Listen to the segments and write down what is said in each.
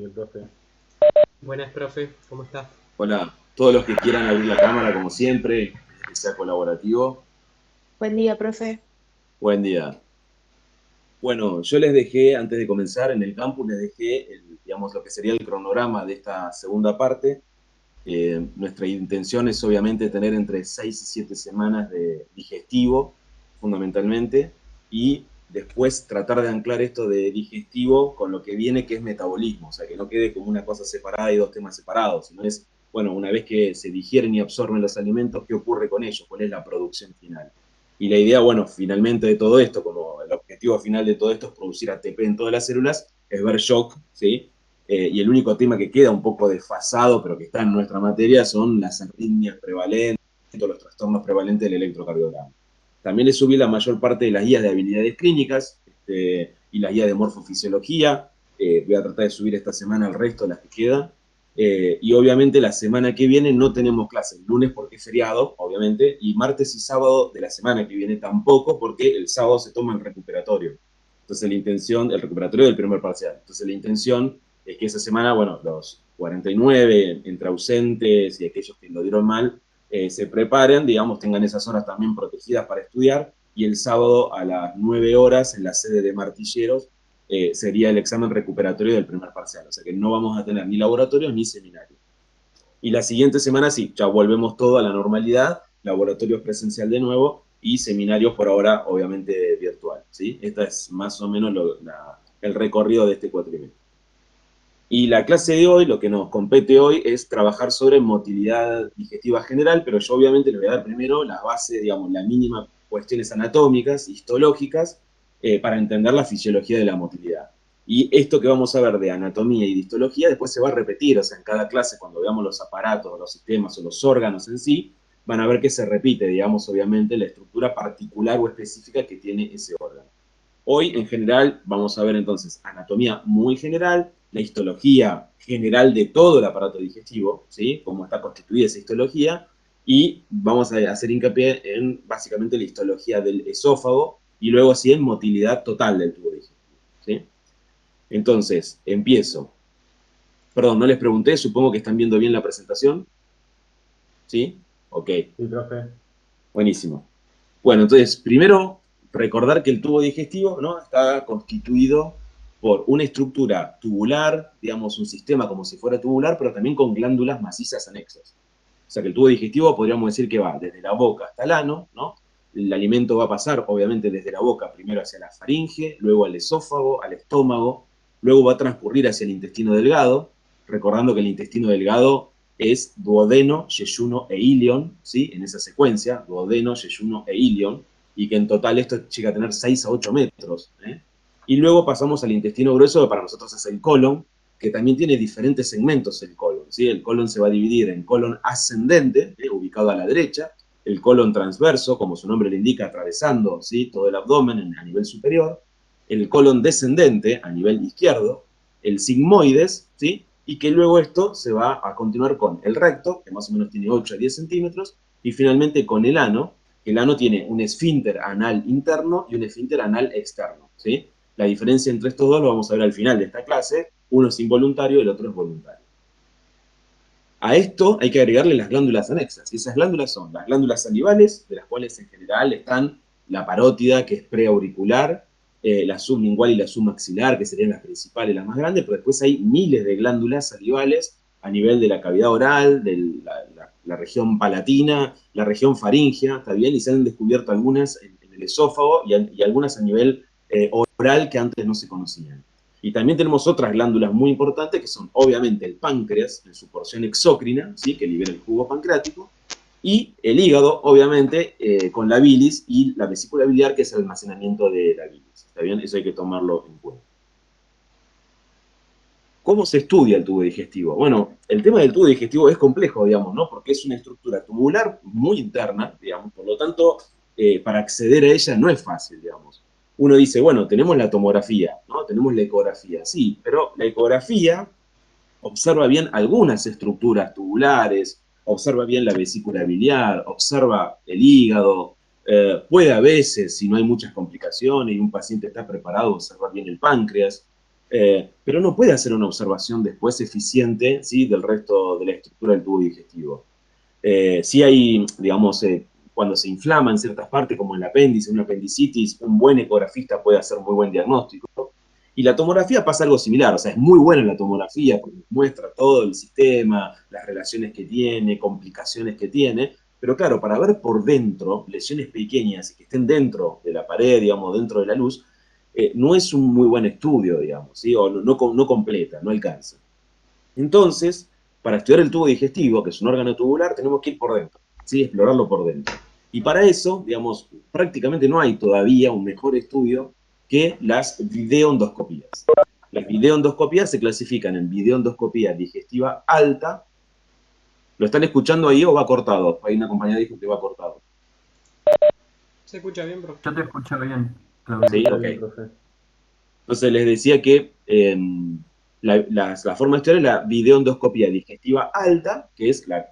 tardes, profe. Buenas, profe, ¿cómo está? Hola, todos los que quieran abrir la cámara, como siempre, que sea colaborativo. Buen día, profe. Buen día. Bueno, yo les dejé, antes de comenzar en el campus, les dejé, digamos, lo que sería el cronograma de esta segunda parte. Nuestra intención es obviamente tener entre 6 y 7 semanas de digestivo, fundamentalmente, y después tratar de anclar esto de digestivo con lo que viene, que es metabolismo, o sea, que no quede como una cosa separada y dos temas separados, sino es, bueno, una vez que se digieren y absorben los alimentos, ¿qué ocurre con ellos? ¿Cuál es la producción final? Y la idea, bueno, finalmente de todo esto, como el objetivo final de todo esto es producir ATP en todas las células, es ver shock, ¿sí? Y el único tema que queda un poco desfasado, pero que está en nuestra materia, son las arritmias prevalentes, los trastornos prevalentes del electrocardiograma. También le subí la mayor parte de las guías de habilidades clínicas y las guías de morfofisiología. Voy a tratar de subir esta semana el resto de las que quedan. Y obviamente la semana que viene no tenemos clases. Lunes porque es feriado, obviamente, y martes y sábado de la semana que viene tampoco, porque el sábado se toma el recuperatorio. Entonces la intención, el recuperatorio del primer parcial. Entonces la intención es que esa semana, bueno, los 49 entre ausentes y aquellos que lo dieron mal, se preparen, digamos, tengan esas horas también protegidas para estudiar, y el sábado a las 9 horas en la sede de Martilleros sería el examen recuperatorio del primer parcial, o sea que no vamos a tener ni laboratorios ni seminarios. Y la siguiente semana sí, ya volvemos todo a la normalidad, laboratorios presencial de nuevo y seminarios por ahora obviamente virtual, ¿sí? Esta es más o menos el recorrido de este cuatrimestre. Y la clase de hoy, lo que nos compete hoy es trabajar sobre motilidad digestiva general, pero yo obviamente les voy a dar primero las bases, digamos, la mínima cuestiones anatómicas, histológicas, para entender la fisiología de la motilidad. Y esto que vamos a ver de anatomía y de histología después se va a repetir, o sea, en cada clase cuando veamos los aparatos, los sistemas o los órganos en sí, van a ver que se repite, digamos, obviamente, la estructura particular o específica que tiene ese órgano. Hoy, en general, vamos a ver entonces anatomía muy general, la histología general de todo el aparato digestivo, ¿sí? Cómo está constituida esa histología, y vamos a hacer hincapié en básicamente la histología del esófago y luego sí en motilidad total del tubo digestivo, ¿sí? Entonces, empiezo. Perdón, no les pregunté, supongo que están viendo bien la presentación. ¿Sí? Ok. Sí, profe. Buenísimo. Bueno, entonces, primero, recordar que el tubo digestivo, ¿no?, está constituido por una estructura tubular, digamos, un sistema como si fuera tubular, pero también con glándulas macizas anexas. O sea que el tubo digestivo podríamos decir que va desde la boca hasta el ano, ¿no? El alimento va a pasar, obviamente, desde la boca, primero hacia la faringe, luego al esófago, al estómago, luego va a transcurrir hacia el intestino delgado, recordando que el intestino delgado es duodeno, yeyuno e ilion, ¿sí? En esa secuencia, duodeno, yeyuno e ilion, y que en total esto llega a tener 6 a 8 metros. Y luego pasamos al intestino grueso, que para nosotros es el colon, que también tiene diferentes segmentos el colon, ¿sí? El colon se va a dividir en colon ascendente, ubicado a la derecha, el colon transverso, como su nombre le indica, atravesando, ¿sí?, todo el abdomen a nivel superior, el colon descendente a nivel izquierdo, el sigmoides, ¿sí?, y que luego esto se va a continuar con el recto, que más o menos tiene 8 a 10 centímetros, y finalmente con el ano, que el ano tiene un esfínter anal interno y un esfínter anal externo, ¿sí? La diferencia entre estos dos lo vamos a ver al final de esta clase, uno es involuntario y el otro es voluntario. A esto hay que agregarle las glándulas anexas, y esas glándulas son las glándulas salivales, de las cuales en general están la parótida, que es preauricular, la sublingual y la submaxilar, que serían las principales, las más grandes, pero después hay miles de glándulas salivales a nivel de la cavidad oral, de la región palatina, la región faríngea, ¿está bien? Y se han descubierto algunas en el esófago y algunas a nivel oral que antes no se conocían. Y también tenemos otras glándulas muy importantes que son obviamente el páncreas en su porción exócrina, ¿sí?, que libera el jugo pancreático, y el hígado, obviamente, con la bilis y la vesícula biliar, que es el almacenamiento de la bilis. ¿Está bien? Eso hay que tomarlo en cuenta. ¿Cómo se estudia el tubo digestivo? Bueno, el tema del tubo digestivo es complejo, digamos, ¿no? Porque es una estructura tubular muy interna, digamos, por lo tanto, para acceder a ella no es fácil, digamos. Uno dice, bueno, tenemos la tomografía, ¿no? Tenemos la ecografía, sí, pero la ecografía observa bien algunas estructuras tubulares, observa bien la vesícula biliar, observa el hígado, puede a veces, si no hay muchas complicaciones y un paciente está preparado, observar bien el páncreas, pero no puede hacer una observación después eficiente, ¿sí?, del resto de la estructura del tubo digestivo. Sí hay, digamos, cuando se inflama en ciertas partes, como el apéndice, una apendicitis, un buen ecografista puede hacer muy buen diagnóstico. Y la tomografía pasa algo similar, o sea, es muy buena la tomografía porque muestra todo el sistema, las relaciones que tiene, complicaciones que tiene, pero claro, para ver por dentro lesiones pequeñas y que estén dentro de la pared, digamos, dentro de la luz, no es un muy buen estudio, digamos, ¿sí? O no completa, no alcanza. Entonces, para estudiar el tubo digestivo, que es un órgano tubular, tenemos que ir por dentro, ¿sí?, explorarlo por dentro. Y para eso, digamos, prácticamente no hay todavía un mejor estudio que las videoendoscopías. Las videoendoscopías se clasifican en videoendoscopía digestiva alta. ¿Lo están escuchando ahí o va cortado? Hay una compañera que dijo que va cortado. ¿Se escucha bien, profe? Yo te escucho bien, Claudio. Sí, Está ok. bien, profe. Entonces les decía que la forma de estudiar es la videoendoscopía digestiva alta, que es la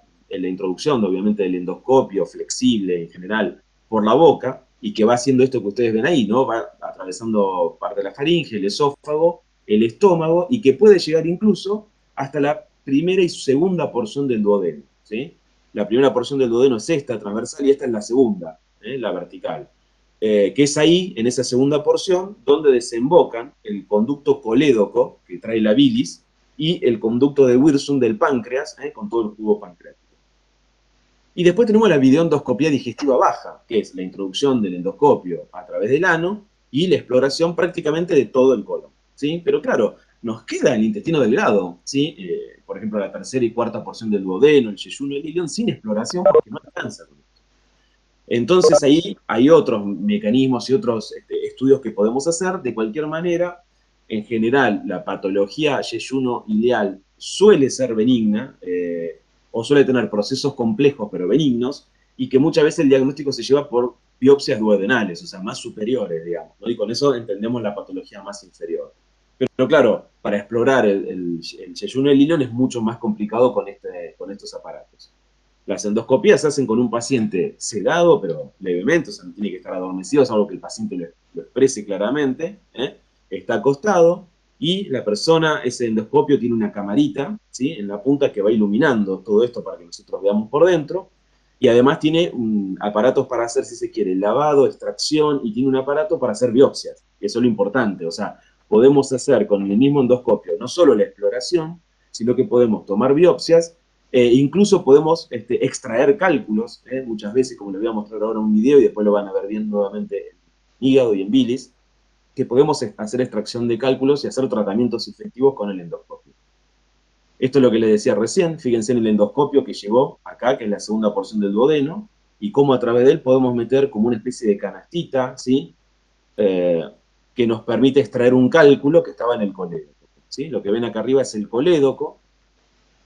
introducción, obviamente, del endoscopio flexible en general por la boca, y que va haciendo esto que ustedes ven ahí, ¿no? Va atravesando parte de la faringe, el esófago, el estómago, y que puede llegar incluso hasta la primera y segunda porción del duodeno, ¿sí? La primera porción del duodeno es esta, transversal, y esta es la segunda, la vertical. Que es ahí, en esa segunda porción, donde desembocan el conducto colédoco, que trae la bilis, y el conducto de Wirsung del páncreas, con todo el jugo pancreático. Y después tenemos la videoendoscopía digestiva baja, que es la introducción del endoscopio a través del ano y la exploración prácticamente de todo el colon, ¿sí? Pero claro, nos queda el intestino delgado, ¿sí? Por ejemplo, la tercera y cuarta porción del duodeno, el yeyuno, el ilion, sin exploración porque no alcanza con esto. Entonces ahí hay otros mecanismos y otros estudios que podemos hacer. De cualquier manera, en general, la patología yeyuno-ileal suele ser benigna, o suele tener procesos complejos pero benignos, y que muchas veces el diagnóstico se lleva por biopsias duodenales, o sea, más superiores, digamos, ¿no? Y con eso entendemos la patología más inferior. Pero claro, para explorar el yeyuno-ileal es mucho más complicado con estos aparatos. Las endoscopías se hacen con un paciente sedado, pero levemente, o sea, no tiene que estar adormecido, es algo que el paciente lo exprese claramente, está acostado, y la persona, ese endoscopio tiene una camarita, ¿sí?, en la punta que va iluminando todo esto para que nosotros veamos por dentro, y además tiene aparatos para hacer, si se quiere, lavado, extracción, y tiene un aparato para hacer biopsias, que eso es lo importante, o sea, podemos hacer con el mismo endoscopio no solo la exploración, sino que podemos tomar biopsias. Incluso podemos extraer cálculos, muchas veces, como les voy a mostrar ahora en un video y después lo van a ver bien nuevamente en hígado y en bilis, que podemos hacer extracción de cálculos y hacer tratamientos efectivos con el endoscopio. Esto es lo que les decía recién, fíjense en el endoscopio que llegó acá, que es la segunda porción del duodeno, y cómo a través de él podemos meter como una especie de canastita, ¿sí?, que nos permite extraer un cálculo que estaba en el colédoco, ¿sí? Lo que ven acá arriba es el colédoco,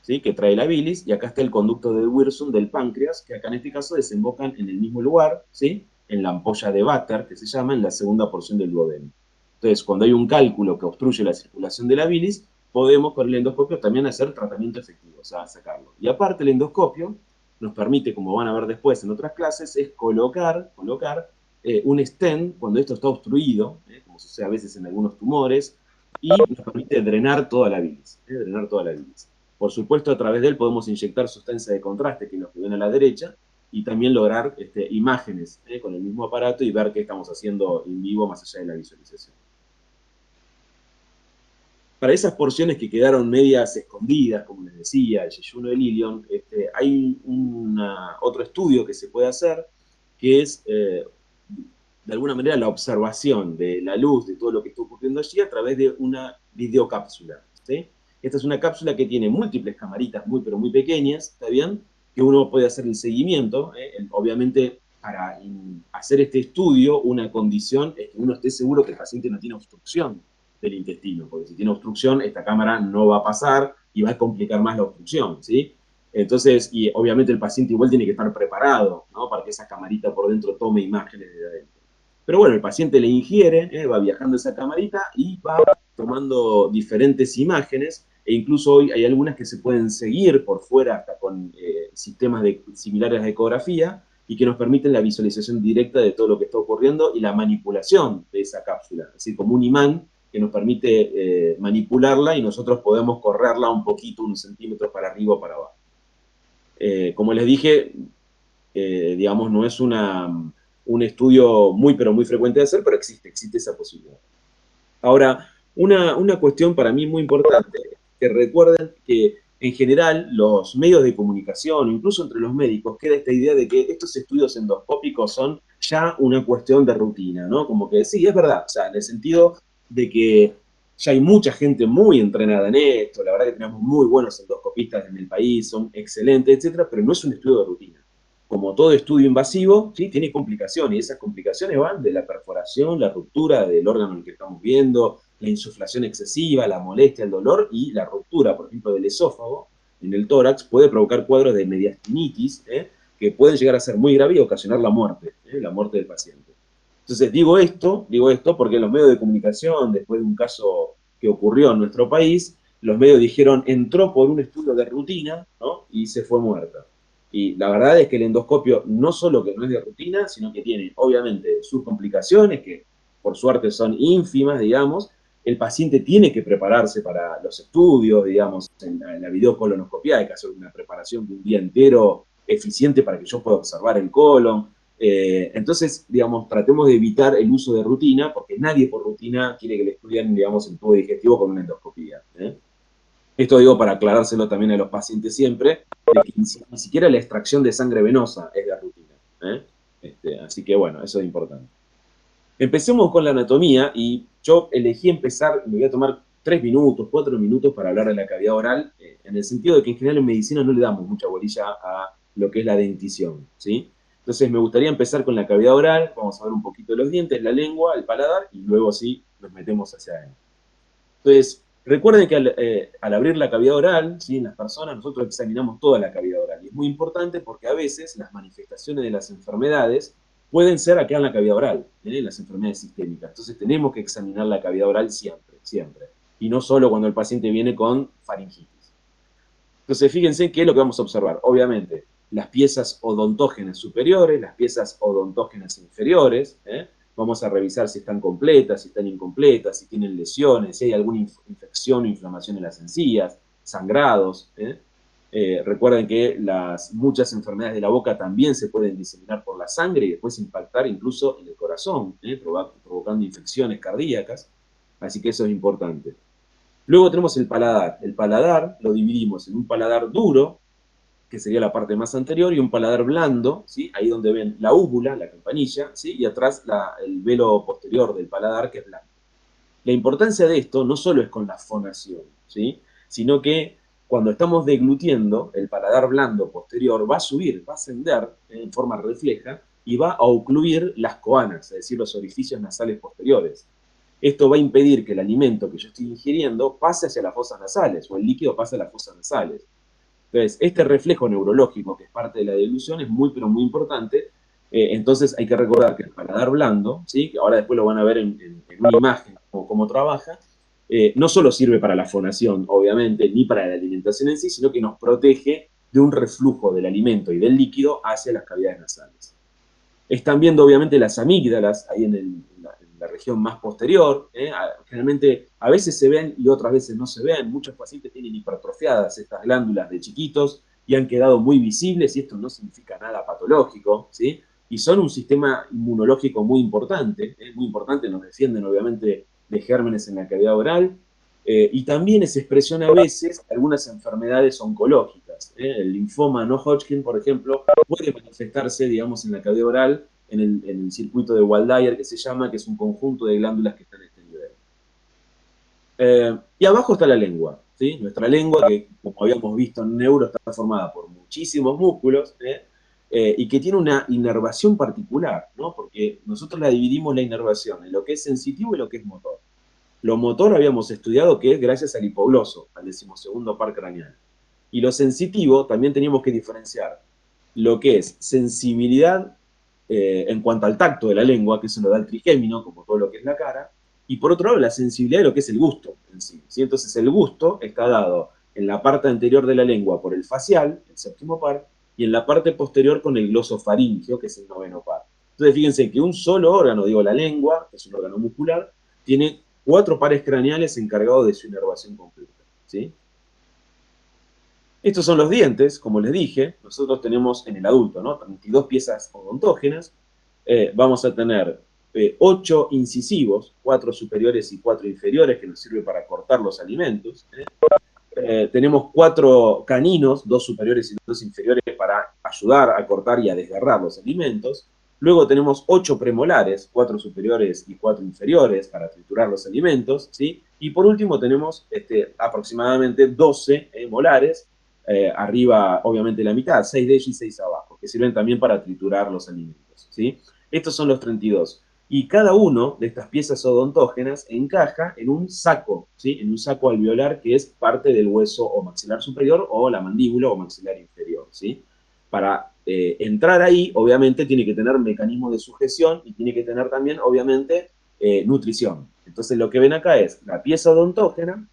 ¿sí?, que trae la bilis, y acá está el conducto de Wirsung del páncreas, que acá en este caso desembocan en el mismo lugar, ¿sí?, en la ampolla de Vater, que se llama, en la segunda porción del duodeno. Entonces, cuando hay un cálculo que obstruye la circulación de la bilis, podemos con el endoscopio también hacer tratamiento efectivo, o sea, sacarlo. Y aparte el endoscopio nos permite, como van a ver después en otras clases, es colocar un stent cuando esto está obstruido, como sucede a veces en algunos tumores, y nos permite drenar toda la bilis, drenar toda la bilis. Por supuesto, a través de él podemos inyectar sustancia de contraste, que es lo que ven a la derecha, y también lograr imágenes con el mismo aparato y ver qué estamos haciendo en vivo más allá de la visualización. Para esas porciones que quedaron medias escondidas, como les decía, el yeyuno del ilion, hay otro estudio que se puede hacer, que es, de alguna manera, la observación de la luz, de todo lo que está ocurriendo allí, a través de una videocápsula, ¿sí? Esta es una cápsula que tiene múltiples camaritas muy, pero muy pequeñas, ¿está bien?, que uno puede hacer el seguimiento. Obviamente, para hacer este estudio, una condición es que uno esté seguro que el paciente no tiene obstrucción del intestino, porque si tiene obstrucción, esta cámara no va a pasar y va a complicar más la obstrucción, ¿sí? Entonces, y obviamente el paciente igual tiene que estar preparado, ¿no?, para que esa camarita por dentro tome imágenes de adentro. Pero bueno, el paciente le ingiere, va viajando esa camarita y va tomando diferentes imágenes, e incluso hoy hay algunas que se pueden seguir por fuera hasta con sistemas similares a ecografía, y que nos permiten la visualización directa de todo lo que está ocurriendo y la manipulación de esa cápsula. Es decir, como un imán, que nos permite manipularla y nosotros podemos correrla un poquito, unos centímetros para arriba o para abajo. Como les dije, digamos, no es un estudio muy, pero muy frecuente de hacer, pero existe esa posibilidad. Ahora, una cuestión para mí muy importante, que recuerden que en general los medios de comunicación, incluso entre los médicos, queda esta idea de que estos estudios endoscópicos son ya una cuestión de rutina, ¿no? Como que sí, es verdad, o sea, en el sentido de que ya hay mucha gente muy entrenada en esto, la verdad que tenemos muy buenos endoscopistas en el país, son excelentes, etcétera, pero no es un estudio de rutina. Como todo estudio invasivo, ¿sí? Tiene complicaciones, y esas complicaciones van de la perforación, la ruptura del órgano en el que estamos viendo, la insuflación excesiva, la molestia, el dolor y la ruptura, por ejemplo, del esófago en el tórax puede provocar cuadros de mediastinitis, que pueden llegar a ser muy graves y ocasionar la muerte del paciente. Entonces, digo esto porque los medios de comunicación, después de un caso que ocurrió en nuestro país, los medios dijeron, entró por un estudio de rutina, ¿no? Y se fue muerta. Y la verdad es que el endoscopio no solo que no es de rutina, sino que tiene, obviamente, sus complicaciones, que por suerte son ínfimas, digamos. El paciente tiene que prepararse para los estudios, digamos, en la videocolonoscopia hay que hacer una preparación de un día entero eficiente para que yo pueda observar el colon. Entonces, digamos, tratemos de evitar el uso de rutina, porque nadie por rutina quiere que le estudien, digamos, el tubo digestivo con una endoscopía. Esto digo para aclarárselo también a los pacientes siempre, de que ni siquiera la extracción de sangre venosa es de rutina. Así que bueno, eso es importante. Empecemos con la anatomía y yo elegí empezar, me voy a tomar 3 minutos, 4 minutos para hablar de la cavidad oral, en el sentido de que en general en medicina no le damos mucha bolilla a lo que es la dentición, ¿sí? Entonces me gustaría empezar con la cavidad oral, vamos a ver un poquito de los dientes, la lengua, el paladar, y luego sí nos metemos hacia adentro. Entonces, recuerden que al abrir la cavidad oral, ¿sí? En las personas, nosotros examinamos toda la cavidad oral. Y es muy importante porque a veces las manifestaciones de las enfermedades pueden ser acá en la cavidad oral, las enfermedades sistémicas. Entonces tenemos que examinar la cavidad oral siempre, siempre. Y no solo cuando el paciente viene con faringitis. Entonces fíjense qué es lo que vamos a observar. Obviamente, las piezas odontógenas superiores, las piezas odontógenas inferiores, vamos a revisar si están completas, si están incompletas, si tienen lesiones, si hay alguna infección o inflamación en las encías, sangrados. Recuerden que muchas enfermedades de la boca también se pueden diseminar por la sangre y después impactar incluso en el corazón, provocando infecciones cardíacas. Así que eso es importante. Luego tenemos el paladar. El paladar lo dividimos en un paladar duro, que sería la parte más anterior, y un paladar blando, ¿sí? Ahí donde ven la úvula, la campanilla, ¿sí? Y atrás el velo posterior del paladar, que es blando. La importancia de esto no solo es con la fonación, ¿sí? Sino que cuando estamos deglutiendo, el paladar blando posterior va a subir, va a ascender en forma refleja y va a ocluir las coanas, es decir, los orificios nasales posteriores. Esto va a impedir que el alimento que yo estoy ingiriendo pase hacia las fosas nasales o el líquido pase a las fosas nasales. Entonces, este reflejo neurológico, que es parte de la deglución, es muy, pero muy importante. Entonces, hay que recordar que el paladar blando, ¿sí? Que ahora después lo van a ver en una imagen cómo trabaja, no solo sirve para la fonación, obviamente, ni para la alimentación en sí, sino que nos protege de un reflujo del alimento y del líquido hacia las cavidades nasales. Están viendo, obviamente, las amígdalas ahí en la región más posterior. Generalmente, a veces se ven y otras veces no se ven. Muchos pacientes tienen hipertrofiadas estas glándulas de chiquitos y han quedado muy visibles, y esto no significa nada patológico, ¿sí? Y son un sistema inmunológico muy importante, nos defienden, obviamente, de gérmenes en la cavidad oral. Y también es expresión a veces algunas enfermedades oncológicas. El linfoma no Hodgkin, por ejemplo, puede manifestarse, digamos, en la cavidad oral, en el circuito de Waldeyer, que se llama, que es un conjunto de glándulas que están en este nivel. Y abajo está la lengua, ¿sí? Nuestra lengua, que como habíamos visto en neuro, está formada por muchísimos músculos, y que tiene una inervación particular, ¿no? Porque nosotros la dividimos la inervación en lo que es sensitivo y lo que es motor. Lo motor habíamos estudiado que es gracias al hipogloso, al 12º par craneal. Y lo sensitivo también teníamos que diferenciar lo que es sensibilidad en cuanto al tacto de la lengua, que eso lo da el trigémino, como todo lo que es la cara, y por otro lado la sensibilidad de lo que es el gusto en sí, ¿sí? Entonces el gusto está dado en la parte anterior de la lengua por el facial, el 7º par, y en la parte posterior con el glosofaringeo, que es el 9º par. Entonces fíjense que un solo órgano, digo la lengua, que es un órgano muscular, tiene 4 pares craneales encargados de su inervación completa, ¿sí? Estos son los dientes, como les dije, nosotros tenemos en el adulto, ¿no? 32 piezas odontógenas, vamos a tener 8 incisivos, 4 superiores y 4 inferiores, que nos sirve para cortar los alimentos, tenemos 4 caninos, 2 superiores y 2 inferiores, para ayudar a cortar y a desgarrar los alimentos. Luego tenemos 8 premolares, 4 superiores y 4 inferiores, para triturar los alimentos, ¿sí? Y por último tenemos aproximadamente 12 molares, arriba obviamente la mitad, 6 de ellos y 6 abajo, que sirven también para triturar los alimentos, ¿sí? Estos son los 32. Y cada uno de estas piezas odontógenas encaja en un saco, ¿sí? En un saco alveolar que es parte del hueso o maxilar superior o la mandíbula o maxilar inferior, ¿sí? Para entrar ahí, obviamente, tiene que tener mecanismos de sujeción y tiene que tener también, obviamente, nutrición. Entonces, lo que ven acá es la pieza odontógena,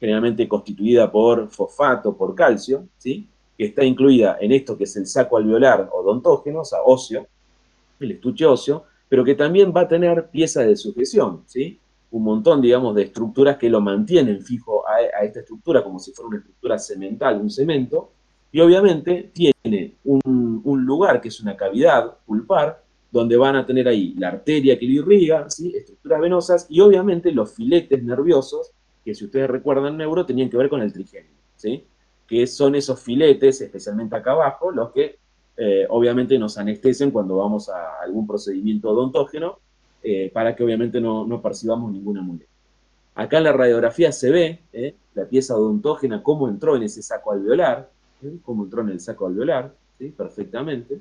generalmente constituida por fosfato, por calcio, ¿sí? Que está incluida en esto que es el saco alveolar odontógeno, o sea, óseo, el estuche óseo, pero que también va a tener piezas de sujeción, ¿sí? Un montón, digamos, de estructuras que lo mantienen fijo a esta estructura como si fuera una estructura cemental, un cemento, y obviamente tiene un lugar que es una cavidad pulpar, donde van a tener ahí la arteria que lo irriga, ¿sí? Estructuras venosas, y obviamente los filetes nerviosos, que si ustedes recuerdan neuro, tenían que ver con el trigémino, ¿sí? Que son esos filetes, especialmente acá abajo, los que obviamente nos anestesian cuando vamos a algún procedimiento odontógeno, para que obviamente no percibamos ninguna molestia. Acá en la radiografía se ve la pieza odontógena, cómo entró en ese saco alveolar, cómo entró en el saco alveolar, ¿sí? Perfectamente.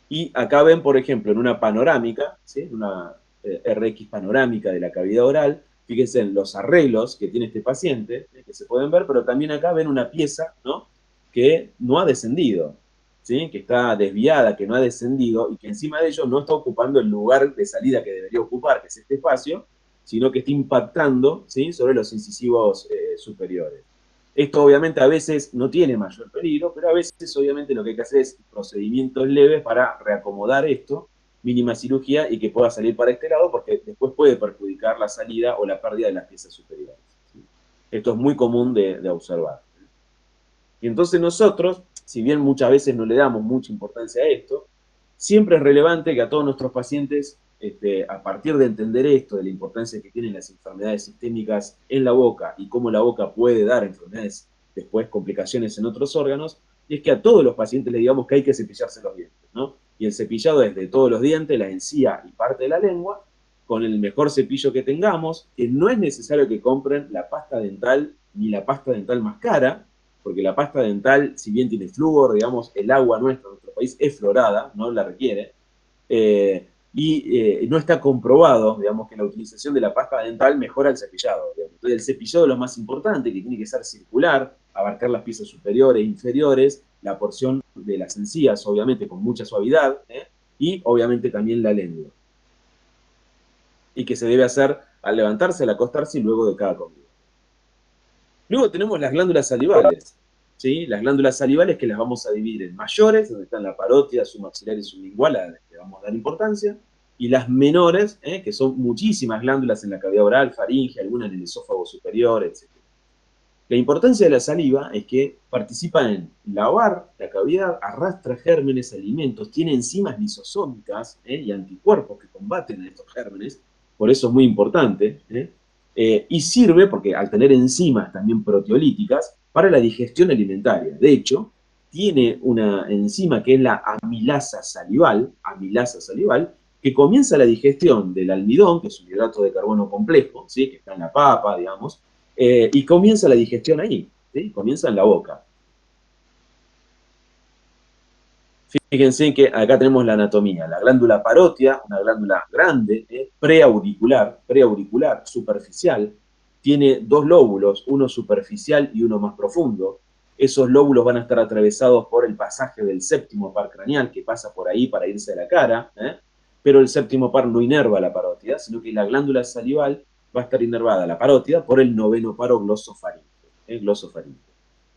Y acá ven, por ejemplo, en una panorámica, ¿sí? Una RX panorámica de la cavidad oral, fíjense en los arreglos que tiene este paciente, que se pueden ver, pero también acá ven una pieza, ¿no? Que no ha descendido, ¿sí? Que está desviada, que no ha descendido, y que encima de ello no está ocupando el lugar de salida que debería ocupar, que es este espacio, sino que está impactando, ¿sí? Sobre los incisivos superiores. Esto obviamente a veces no tiene mayor peligro, pero a veces obviamente lo que hay que hacer es procedimientos leves para reacomodar esto, mínima cirugía, y que pueda salir para este lado, porque después puede perjudicar la salida o la pérdida de las piezas superiores, ¿sí? Esto es muy común de observar. Y entonces nosotros, si bien muchas veces no le damos mucha importancia a esto, siempre es relevante que a todos nuestros pacientes, a partir de entender esto, de la importancia que tienen las enfermedades sistémicas en la boca y cómo la boca puede dar enfermedades, después complicaciones en otros órganos, y es que a todos los pacientes les digamos que hay que cepillarse los dientes, ¿no? Y el cepillado es de todos los dientes, la encía y parte de la lengua, con el mejor cepillo que tengamos, que no es necesario que compren la pasta dental ni la pasta dental más cara, porque la pasta dental, si bien tiene flúor, digamos, el agua nuestra en nuestro país es fluorada, no la requiere, no está comprobado, digamos, que la utilización de la pasta dental mejora el cepillado, digamos. Entonces el cepillado es lo más importante, que tiene que ser circular, abarcar las piezas superiores e inferiores, la porción de las encías, obviamente, con mucha suavidad, y obviamente también la lengua. Y que se debe hacer al levantarse, al acostarse y luego de cada comida. Luego tenemos las glándulas salivales, ¿sí? Las glándulas salivales que las vamos a dividir en mayores, donde están la parótida, submaxilar y sublingual, a las que vamos a dar importancia, y las menores, que son muchísimas glándulas en la cavidad oral, faringe, algunas en el esófago superior, etc. La importancia de la saliva es que participa en lavar la cavidad, arrastra gérmenes, alimentos, tiene enzimas lisosómicas y anticuerpos que combaten a estos gérmenes, por eso es muy importante, y sirve, porque al tener enzimas también proteolíticas, para la digestión alimentaria. De hecho, tiene una enzima que es la amilasa salival, que comienza la digestión del almidón, que es un hidrato de carbono complejo, ¿sí? Que está en la papa, digamos, y comienza la digestión ahí, ¿sí? Comienza en la boca. Fíjense que acá tenemos la anatomía. La glándula parótida, una glándula grande, preauricular, superficial, tiene 2 lóbulos, uno superficial y uno más profundo. Esos lóbulos van a estar atravesados por el pasaje del séptimo par craneal, que pasa por ahí para irse a la cara, pero el séptimo par no inerva la parótida, sino que la glándula salival va a estar inervada, la parótida, por el noveno paro glosofaríngeo.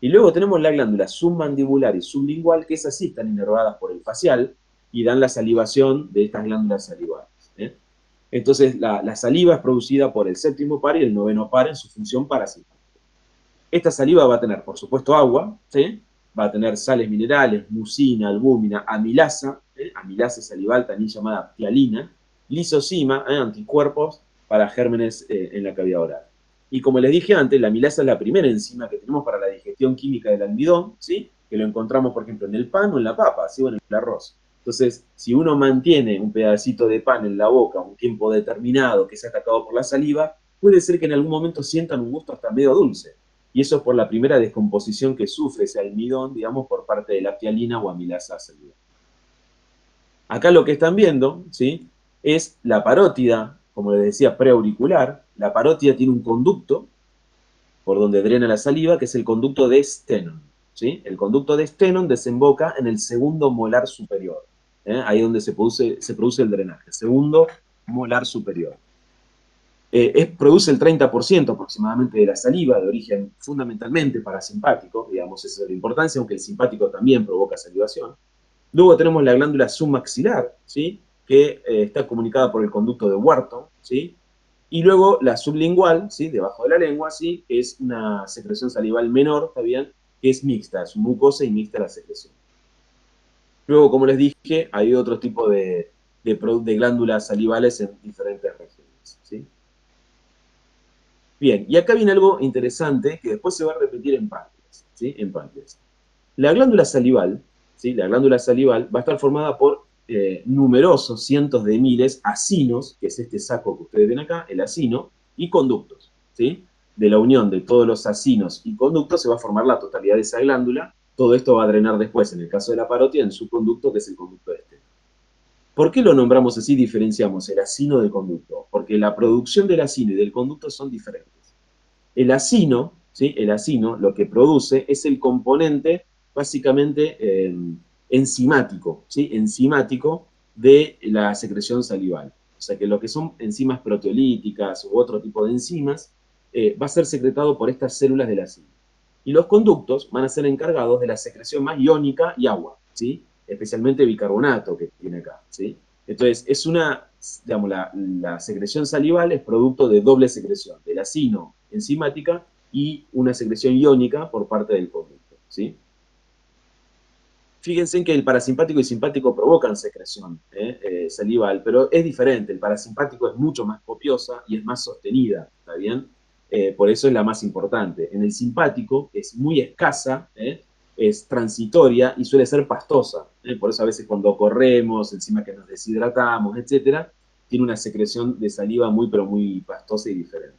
Y luego tenemos la glándula submandibular y sublingual, que esas sí están inervadas por el facial y dan la salivación de estas glándulas salivales. Entonces, la saliva es producida por el séptimo par y el noveno par en su función parasimpática. Esta saliva va a tener, por supuesto, agua, ¿sí? Va a tener sales minerales, mucina, albúmina, amilasa, amilasa salival, también llamada ptialina, lisozima, anticuerpos para gérmenes en la cavidad oral. Y como les dije antes, la amilasa es la primera enzima que tenemos para la digestión química del almidón, ¿sí? Que lo encontramos, por ejemplo, en el pan o en la papa, ¿sí? O en el arroz. Entonces, si uno mantiene un pedacito de pan en la boca un tiempo determinado que sea atacado por la saliva, puede ser que en algún momento sientan un gusto hasta medio dulce. Y eso es por la primera descomposición que sufre ese almidón, digamos, por parte de la ptialina o amilasa salival. Acá lo que están viendo, ¿sí? Es la parótida, como les decía, preauricular. La parótida tiene un conducto por donde drena la saliva, que es el conducto de Stennon, ¿sí? El conducto de Stennon desemboca en el segundo molar superior, ahí donde se produce el drenaje, segundo molar superior. Produce el 30% aproximadamente de la saliva, de origen fundamentalmente parasimpático, digamos, esa es la importancia, aunque el simpático también provoca salivación. Luego tenemos la glándula submaxilar, ¿sí? Que está comunicada por el conducto de Wharton, ¿sí? Y luego la sublingual, ¿sí? Debajo de la lengua, ¿sí? Que es una secreción salival menor, ¿está bien? Que es mixta, es mucosa y mixta la secreción. Luego, como les dije, hay otro tipo de glándulas salivales en diferentes regiones, ¿sí? Bien, y acá viene algo interesante que después se va a repetir en páncreas, ¿sí? En páncreas. La glándula salival, ¿sí? La glándula salival va a estar formada por numerosos cientos de miles acinos, que es este saco que ustedes ven acá, el acino, y conductos, ¿sí? De la unión de todos los acinos y conductos se va a formar la totalidad de esa glándula. Todo esto va a drenar después, en el caso de la parótida, en su conducto, que es el conducto de Stennon. ¿Por qué lo nombramos así? Diferenciamos el acino del conducto. Porque la producción del acino y del conducto son diferentes. El acino, ¿sí? El acino lo que produce es el componente básicamente enzimático, ¿sí? Enzimático de la secreción salival. O sea que lo que son enzimas proteolíticas u otro tipo de enzimas va a ser secretado por estas células del acino. Y los conductos van a ser encargados de la secreción más iónica y agua, ¿sí? Especialmente bicarbonato que tiene acá, ¿sí? Entonces, es una, digamos, la secreción salival es producto de doble secreción, del acino enzimática y una secreción iónica por parte del conducto, ¿sí? Fíjense en que el parasimpático y simpático provocan secreción salival, pero es diferente. El parasimpático es mucho más copiosa y es más sostenida, ¿está bien? Por eso es la más importante. En el simpático es muy escasa, es transitoria y suele ser pastosa. Por eso a veces cuando corremos, encima que nos deshidratamos, etcétera, tiene una secreción de saliva muy, pero muy pastosa y diferente.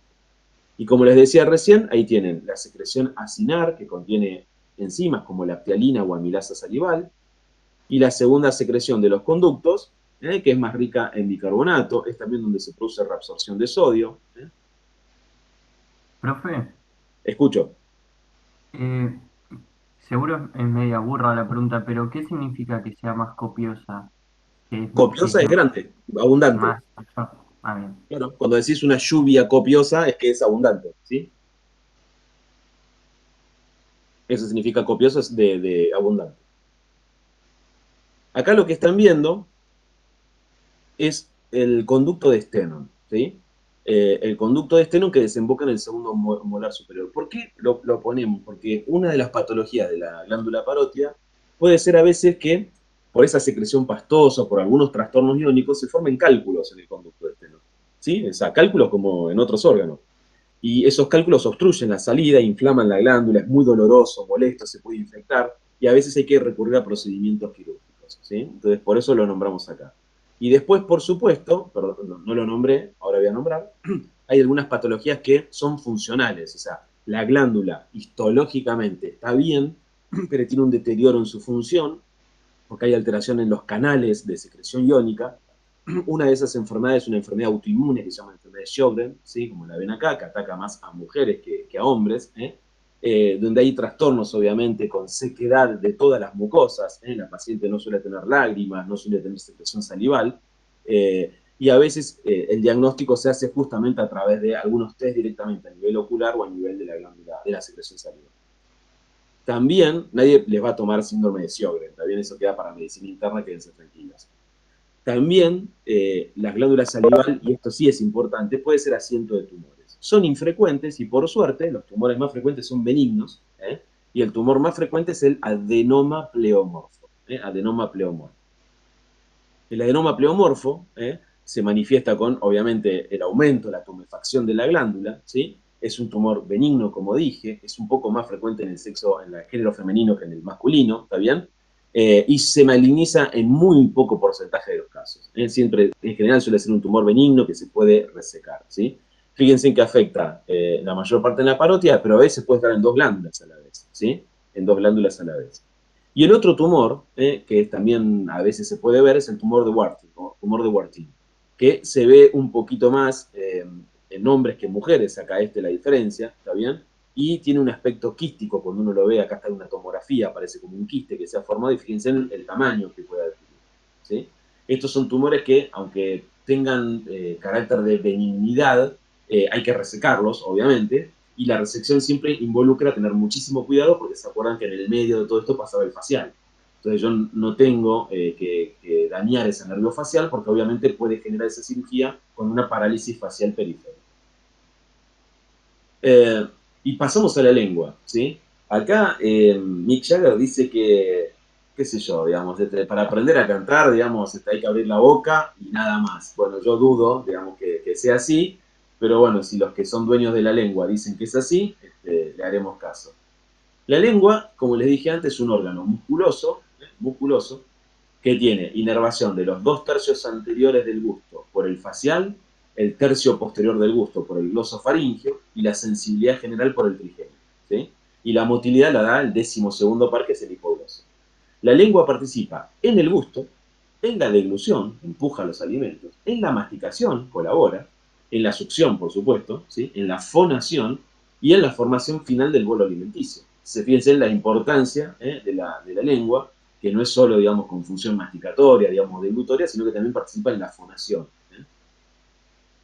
Y como les decía recién, ahí tienen la secreción acinar, que contiene enzimas como la ptialina o amilasa salival, y la segunda secreción de los conductos, que es más rica en bicarbonato, es también donde se produce reabsorción de sodio. Profe, Escucho. eh, seguro es media burra la pregunta, pero ¿qué significa que sea más copiosa? Que Copiosa es sea grande, abundante. más... Ah, bien. Claro, cuando decís una lluvia copiosa es que es abundante, ¿sí? Eso significa copioso es de abundante. Acá lo que están viendo es el conducto de Stennon, ¿sí? El conducto de Stennon que desemboca en el segundo molar superior. ¿Por qué lo ponemos? Porque una de las patologías de la glándula parótida puede ser a veces que por esa secreción pastosa, por algunos trastornos iónicos, se formen cálculos en el conducto de Stennon, ¿sí? O sea, cálculos como en otros órganos. Y esos cálculos obstruyen la salida, inflaman la glándula, es muy doloroso, molesto, se puede infectar, y a veces hay que recurrir a procedimientos quirúrgicos, ¿sí? Entonces, por eso lo nombramos acá. Y después, por supuesto, perdón, no lo nombré, ahora voy a nombrar, hay algunas patologías que son funcionales, o sea, la glándula histológicamente está bien, pero tiene un deterioro en su función, porque hay alteración en los canales de secreción iónica. Una de esas enfermedades es una enfermedad autoinmune que se llama enfermedad de Sjögren, ¿sí? Como la ven acá, que ataca más a mujeres que a hombres, donde hay trastornos, obviamente, con sequedad de todas las mucosas. La paciente no suele tener lágrimas, no suele tener secreción salival, y a veces el diagnóstico se hace justamente a través de algunos test directamente a nivel ocular o a nivel de la glándula, de la secreción salival. También nadie les va a tomar síndrome de Sjögren, también eso queda para medicina interna, quédense tranquilas. También las glándulas salival, y esto sí es importante, puede ser asiento de tumores. Son infrecuentes y por suerte los tumores más frecuentes son benignos, y el tumor más frecuente es el adenoma pleomorfo. Adenoma pleomorfo. El adenoma pleomorfo se manifiesta con, obviamente, el aumento, la tumefacción de la glándula, ¿sí? Es un tumor benigno, como dije, es un poco más frecuente en el sexo, en el género femenino que en el masculino, ¿está bien? Y se maligniza en muy poco porcentaje de los casos. Siempre, en general, suele ser un tumor benigno que se puede resecar, ¿sí? Fíjense en que afecta la mayor parte en la parótida, pero a veces puede estar en dos glándulas a la vez, ¿sí? En dos glándulas a la vez. Y el otro tumor, que también a veces se puede ver, es el tumor de Warthin, ¿no? Tumor de Warthin, que se ve un poquito más en hombres que en mujeres, acá la diferencia, ¿está bien? Y tiene un aspecto quístico, cuando uno lo ve, acá está en una tomografía, parece como un quiste que se ha formado, y fíjense en el tamaño que puede adquirir, ¿sí? Estos son tumores que, aunque tengan carácter de benignidad, hay que resecarlos, obviamente, y la resección siempre involucra tener muchísimo cuidado, porque se acuerdan que en el medio de todo esto pasaba el facial. Entonces yo no tengo que dañar ese nervio facial, porque obviamente puede generar esa cirugía con una parálisis facial periférica. Y pasamos a la lengua, ¿sí? Acá Mick Jagger dice que, qué sé yo, digamos, para aprender a cantar, digamos, hay que abrir la boca y nada más. Bueno, yo dudo, digamos, que sea así, pero bueno, si los que son dueños de la lengua dicen que es así, le haremos caso. La lengua, como les dije antes, es un órgano musculoso, que tiene inervación de los 2/3 anteriores del gusto por el facial, el tercio posterior del gusto por el glosofaringeo y la sensibilidad general por el trigémino, ¿sí? Y la motilidad la da el 12º par, que es el hipogloso. La lengua participa en el gusto, en la deglución, empuja los alimentos, en la masticación, colabora, en la succión, por supuesto, ¿sí? En la fonación y en la formación final del bolo alimenticio. Fíjense en la importancia de la lengua, que no es solo, digamos, con función masticatoria, digamos, deglutoria, sino que también participa en la fonación.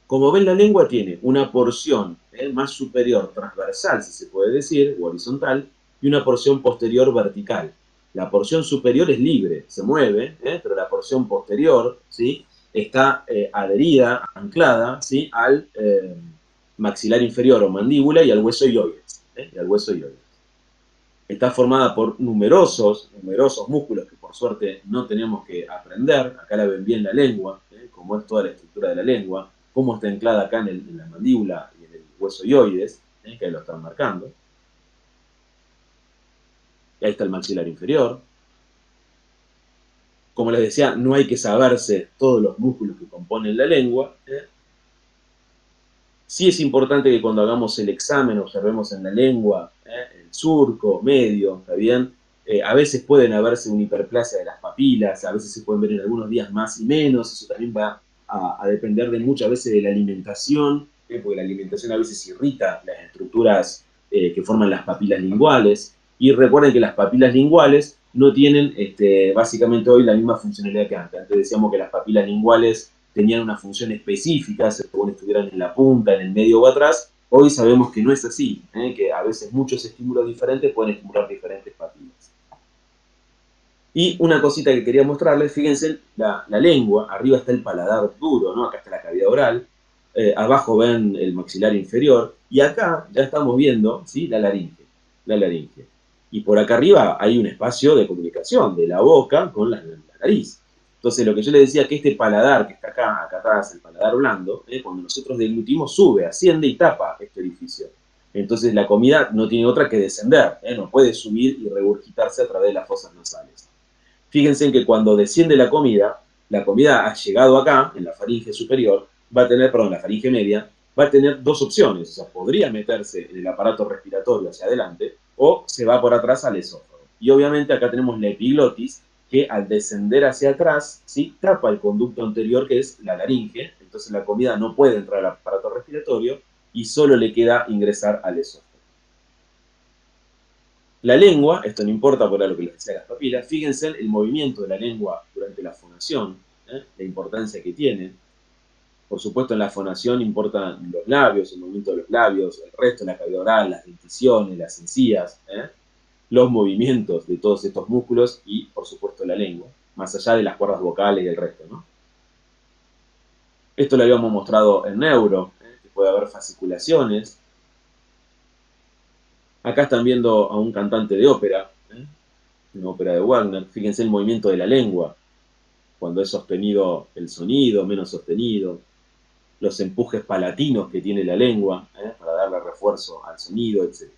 Como ven, la lengua tiene una porción más superior transversal, si se puede decir, o horizontal, y una porción posterior vertical. La porción superior es libre, se mueve, pero la porción posterior, ¿sí?, está adherida, anclada, ¿sí?, al maxilar inferior o mandíbula y al hueso ioides. Está formada por numerosos músculos que por suerte no tenemos que aprender. Acá la ven bien la lengua, cómo es toda la estructura de la lengua, cómo está anclada acá en la mandíbula y en el hueso ioides, que ahí lo están marcando. Y ahí está el maxilar inferior. Como les decía, no hay que saberse todos los músculos que componen la lengua. Sí es importante que cuando hagamos el examen observemos en la lengua el surco, medio, ¿está bien? A veces pueden haberse una hiperplasia de las papilas, a veces se pueden ver en algunos días más y menos, eso también va a depender de muchas veces de la alimentación, porque la alimentación a veces irrita las estructuras que forman las papilas linguales, y recuerden que las papilas linguales no tienen básicamente hoy la misma funcionalidad que antes. Antes decíamos que las papilas linguales tenían una función específica, según estuvieran en la punta, en el medio o atrás. Hoy sabemos que no es así, que a veces muchos estímulos diferentes pueden estimular diferentes papilas. Y una cosita que quería mostrarles, fíjense, la lengua, arriba está el paladar duro, ¿no? Acá está la cavidad oral, abajo ven el maxilar inferior, y acá ya estamos viendo, ¿sí?, la laringe. Y por acá arriba hay un espacio de comunicación de la boca con la nariz. Entonces, lo que yo les decía, que este paladar que está acá atrás, el paladar blando, cuando nosotros deglutimos, sube, asciende y tapa este orificio. Entonces, la comida no tiene otra que descender, no puede subir y regurgitarse a través de las fosas nasales. Fíjense en que cuando desciende la comida ha llegado acá, en la faringe superior, la faringe media, va a tener dos opciones. O sea, podría meterse en el aparato respiratorio hacia adelante o se va por atrás al esófago. Y obviamente acá tenemos la epiglotis, que al descender hacia atrás, ¿sí?, tapa el conducto anterior, que es la laringe. Entonces la comida no puede entrar al aparato respiratorio y solo le queda ingresar al esófago. La lengua, esto no importa por lo que les decía las papilas, fíjense el movimiento de la lengua durante la fonación, la importancia que tiene. Por supuesto, en la fonación importan los labios, el movimiento de los labios, el resto de la cavidad oral, las denticiones, las encías, los movimientos de todos estos músculos y, por supuesto, la lengua, más allá de las cuerdas vocales y el resto, ¿no? Esto lo habíamos mostrado en neuro, que puede haber fasciculaciones. Acá están viendo a un cantante de ópera, una ópera de Wagner. Fíjense el movimiento de la lengua, cuando es sostenido el sonido, menos sostenido, los empujes palatinos que tiene la lengua, para darle refuerzo al sonido, etc.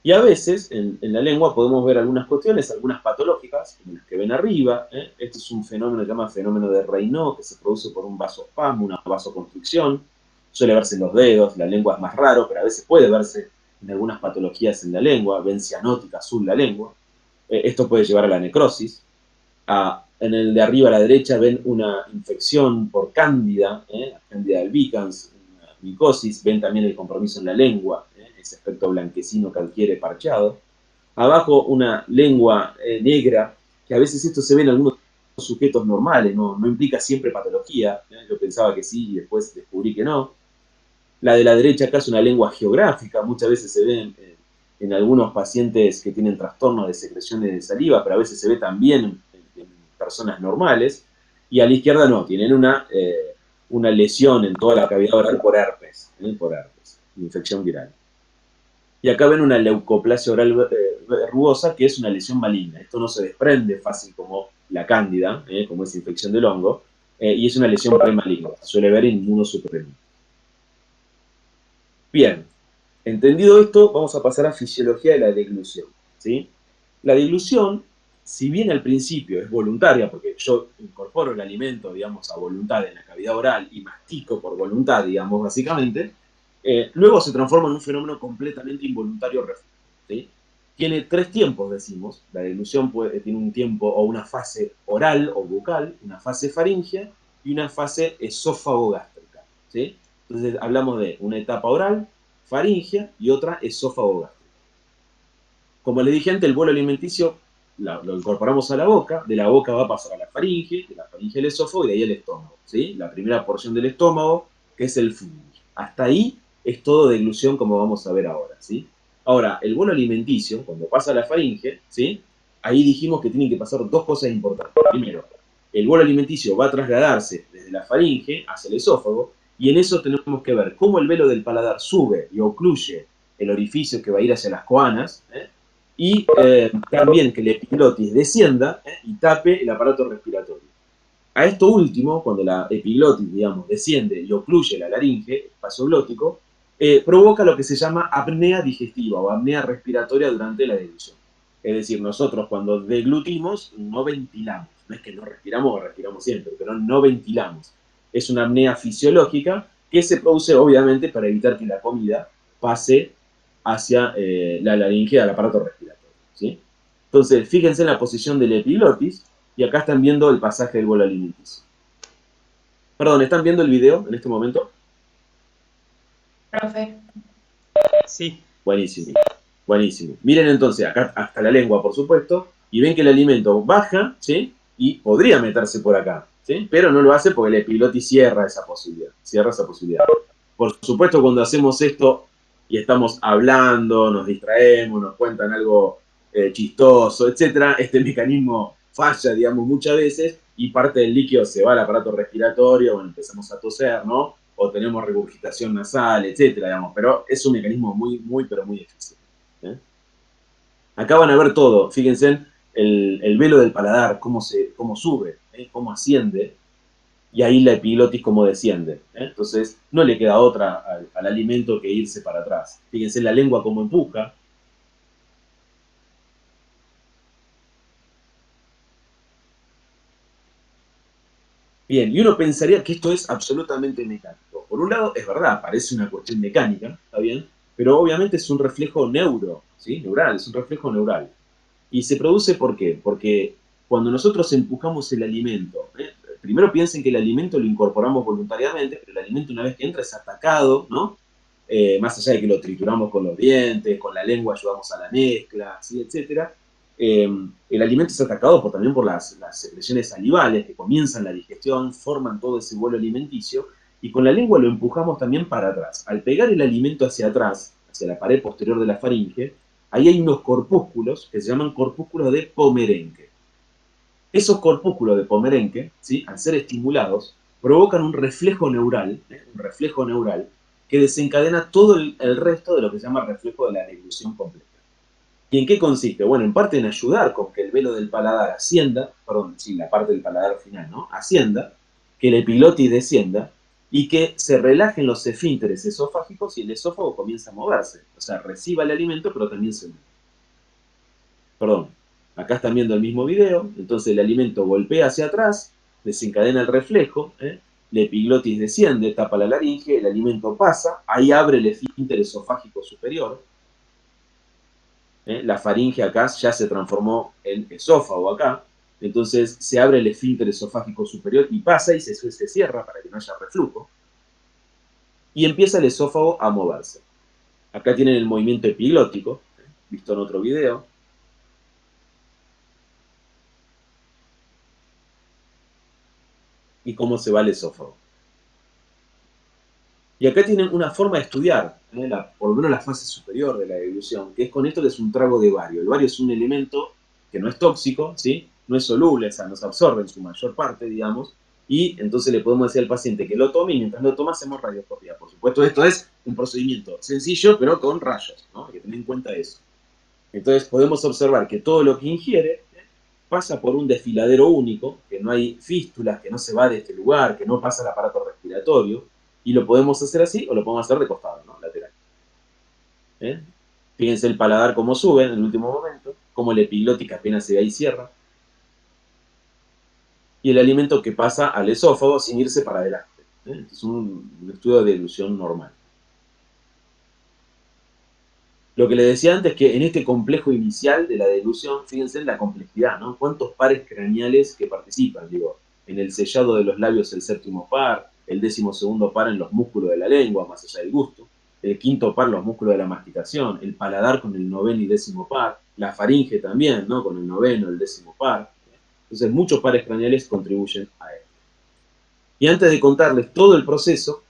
Y a veces en la lengua podemos ver algunas cuestiones, algunas patológicas, como las que ven arriba. Este es un fenómeno que se llama fenómeno de Raynaud, que se produce por un vasospasmo, una vasoconstricción. Suele verse en los dedos, la lengua es más raro, pero a veces puede verse en algunas patologías en la lengua, ven cianótica azul la lengua. Esto puede llevar a la necrosis. En el de arriba a la derecha ven una infección por cándida, cándida albicans, una micosis, ven también el compromiso en la lengua, ese aspecto blanquecino calquiere parchado. Abajo una lengua negra, que a veces esto se ve en algunos sujetos normales, no implica siempre patología, yo pensaba que sí y después descubrí que no. La de la derecha acá es una lengua geográfica, muchas veces se ve en algunos pacientes que tienen trastornos de secreciones de saliva, pero a veces se ve también en personas normales, y a la izquierda no, tienen una lesión en toda la cavidad oral por herpes, infección viral. Y acá ven una leucoplasia oral verrugosa, que es una lesión maligna. Esto no se desprende fácil como la cándida, como esa infección del hongo, y es una lesión premaligna, se suele ver en inmunosupresión. Bien, entendido esto, vamos a pasar a fisiología de la deglución, ¿sí? La deglución, si bien al principio es voluntaria, porque yo incorporo el alimento, digamos, a voluntad en la cavidad oral y mastico por voluntad, digamos, básicamente, luego se transforma en un fenómeno completamente involuntario, ¿sí? Tiene 3 tiempos, decimos. La deglución tiene un tiempo o una fase oral o bucal, una fase faríngea y una fase esófago-gástrica, ¿sí? Entonces hablamos de una etapa oral, faríngea y otra esófago-gástrica. Como les dije antes, el bolo alimenticio lo incorporamos a la boca, de la boca va a pasar a la faringe, de la faringe al esófago y de ahí al estómago, ¿sí? La primera porción del estómago, que es el fundus. Hasta ahí es todo deglución, como vamos a ver ahora, ¿sí? Ahora, el bolo alimenticio, cuando pasa a la faringe, ¿sí? Ahí dijimos que tienen que pasar 2 cosas importantes. Primero, el bolo alimenticio va a trasladarse desde la faringe hacia el esófago, y en eso tenemos que ver cómo el velo del paladar sube y ocluye el orificio que va a ir hacia las coanas, y también que el epiglotis descienda y tape el aparato respiratorio. A esto último, cuando la epiglotis, digamos, desciende y ocluye la laringe, el espacio glótico, provoca lo que se llama apnea digestiva o apnea respiratoria durante la deglución. Es decir, nosotros cuando deglutimos no ventilamos. No es que no respiramos, respiramos siempre, pero no ventilamos. Es una apnea fisiológica que se produce obviamente para evitar que la comida pase hacia la laringe al aparato respiratorio, ¿sí? Entonces, fíjense en la posición del epiglotis, y acá están viendo el pasaje del bolo alimenticio. Perdón, ¿están viendo el video en este momento? Profe. Sí. Buenísimo, buenísimo. Miren entonces, acá hasta la lengua, por supuesto, y ven que el alimento baja, ¿sí? Y podría meterse por acá, ¿sí? Pero no lo hace porque el epiglotis cierra esa posibilidad, Por supuesto, cuando hacemos esto y estamos hablando, nos distraemos, nos cuentan algo chistoso, etcétera, este mecanismo falla, digamos, muchas veces, y parte del líquido se va al aparato respiratorio, bueno, empezamos a toser, ¿no? O tenemos regurgitación nasal, etcétera, digamos, pero es un mecanismo muy, pero muy difícil. Acá van a ver todo, fíjense, el velo del paladar, cómo sube, cómo asciende, y ahí la epiglotis cómo desciende. Entonces, no le queda otra al alimento que irse para atrás. Fíjense la lengua cómo empuja. Bien, y uno pensaría que esto es absolutamente mecánico. Por un lado, es verdad, parece una cuestión mecánica, ¿está bien? Pero obviamente es un reflejo neural, es un reflejo neural. Y se produce ¿por qué? Porque cuando nosotros empujamos el alimento, primero piensen que el alimento lo incorporamos voluntariamente, pero el alimento una vez que entra es atacado, ¿no? Más allá de que lo trituramos con los dientes, con la lengua ayudamos a la mezcla, ¿sí? Etcétera. El alimento es atacado también por las secreciones salivales que comienzan la digestión, forman todo ese bolo alimenticio, y con la lengua lo empujamos también para atrás. Al pegar el alimento hacia atrás, hacia la pared posterior de la faringe, ahí hay unos corpúsculos que se llaman corpúsculos de Pomerenke. Esos corpúsculos de Pomerenke, ¿sí?, al ser estimulados, provocan un reflejo neural que desencadena todo el resto de lo que se llama reflejo de la deglución completa. ¿Y en qué consiste? Bueno, en parte en ayudar con que el velo del paladar ascienda, perdón, sí, la parte del paladar final, ¿no?, ascienda, que el epiglotis descienda y que se relajen los esfínteres esofágicos y el esófago comienza a moverse. O sea, reciba el alimento, pero también se mueve. Perdón, acá están viendo el mismo video, entonces el alimento golpea hacia atrás, desencadena el reflejo, la epiglotis desciende, tapa la laringe, el alimento pasa, ahí abre el esfínter esofágico superior, la faringe acá ya se transformó en esófago acá, entonces se abre el esfínter esofágico superior y pasa y se cierra para que no haya reflujo, y empieza el esófago a moverse. Acá tienen el movimiento epiglótico, visto en otro video. Y cómo se va el esófago. Y acá tienen una forma de estudiar, por lo menos la fase superior de la deglución, que es con esto que es un trago de bario. El bario es un elemento que no es tóxico, ¿sí?, no es soluble, o sea, no se absorbe en su mayor parte, digamos, y entonces le podemos decir al paciente que lo tome y mientras lo toma hacemos radioscopía. Por supuesto, esto es un procedimiento sencillo, pero con rayos, ¿no?, hay que tener en cuenta eso. Entonces podemos observar que todo lo que ingiere pasa por un desfiladero único, que no hay fístulas, que no se va de este lugar, que no pasa el aparato respiratorio, y lo podemos hacer así o lo podemos hacer de costado, ¿no?, lateral. Fíjense el paladar cómo sube en el último momento, cómo la epiglótica apenas se ve y cierra, y el alimento que pasa al esófago sin irse para adelante. Es un estudio de deglución normal. Lo que les decía antes es que en este complejo inicial de la deglución, fíjense en la complejidad, ¿no? ¿Cuántos pares craneales que participan? Digo, en el sellado de los labios el séptimo par, el 12º par en los músculos de la lengua, más allá del gusto, el 5º par los músculos de la masticación, el paladar con el 9º y 10º par, la faringe también, ¿no?, con el 9º, el 10º par. Entonces muchos pares craneales contribuyen a esto. Y antes de contarles todo el proceso,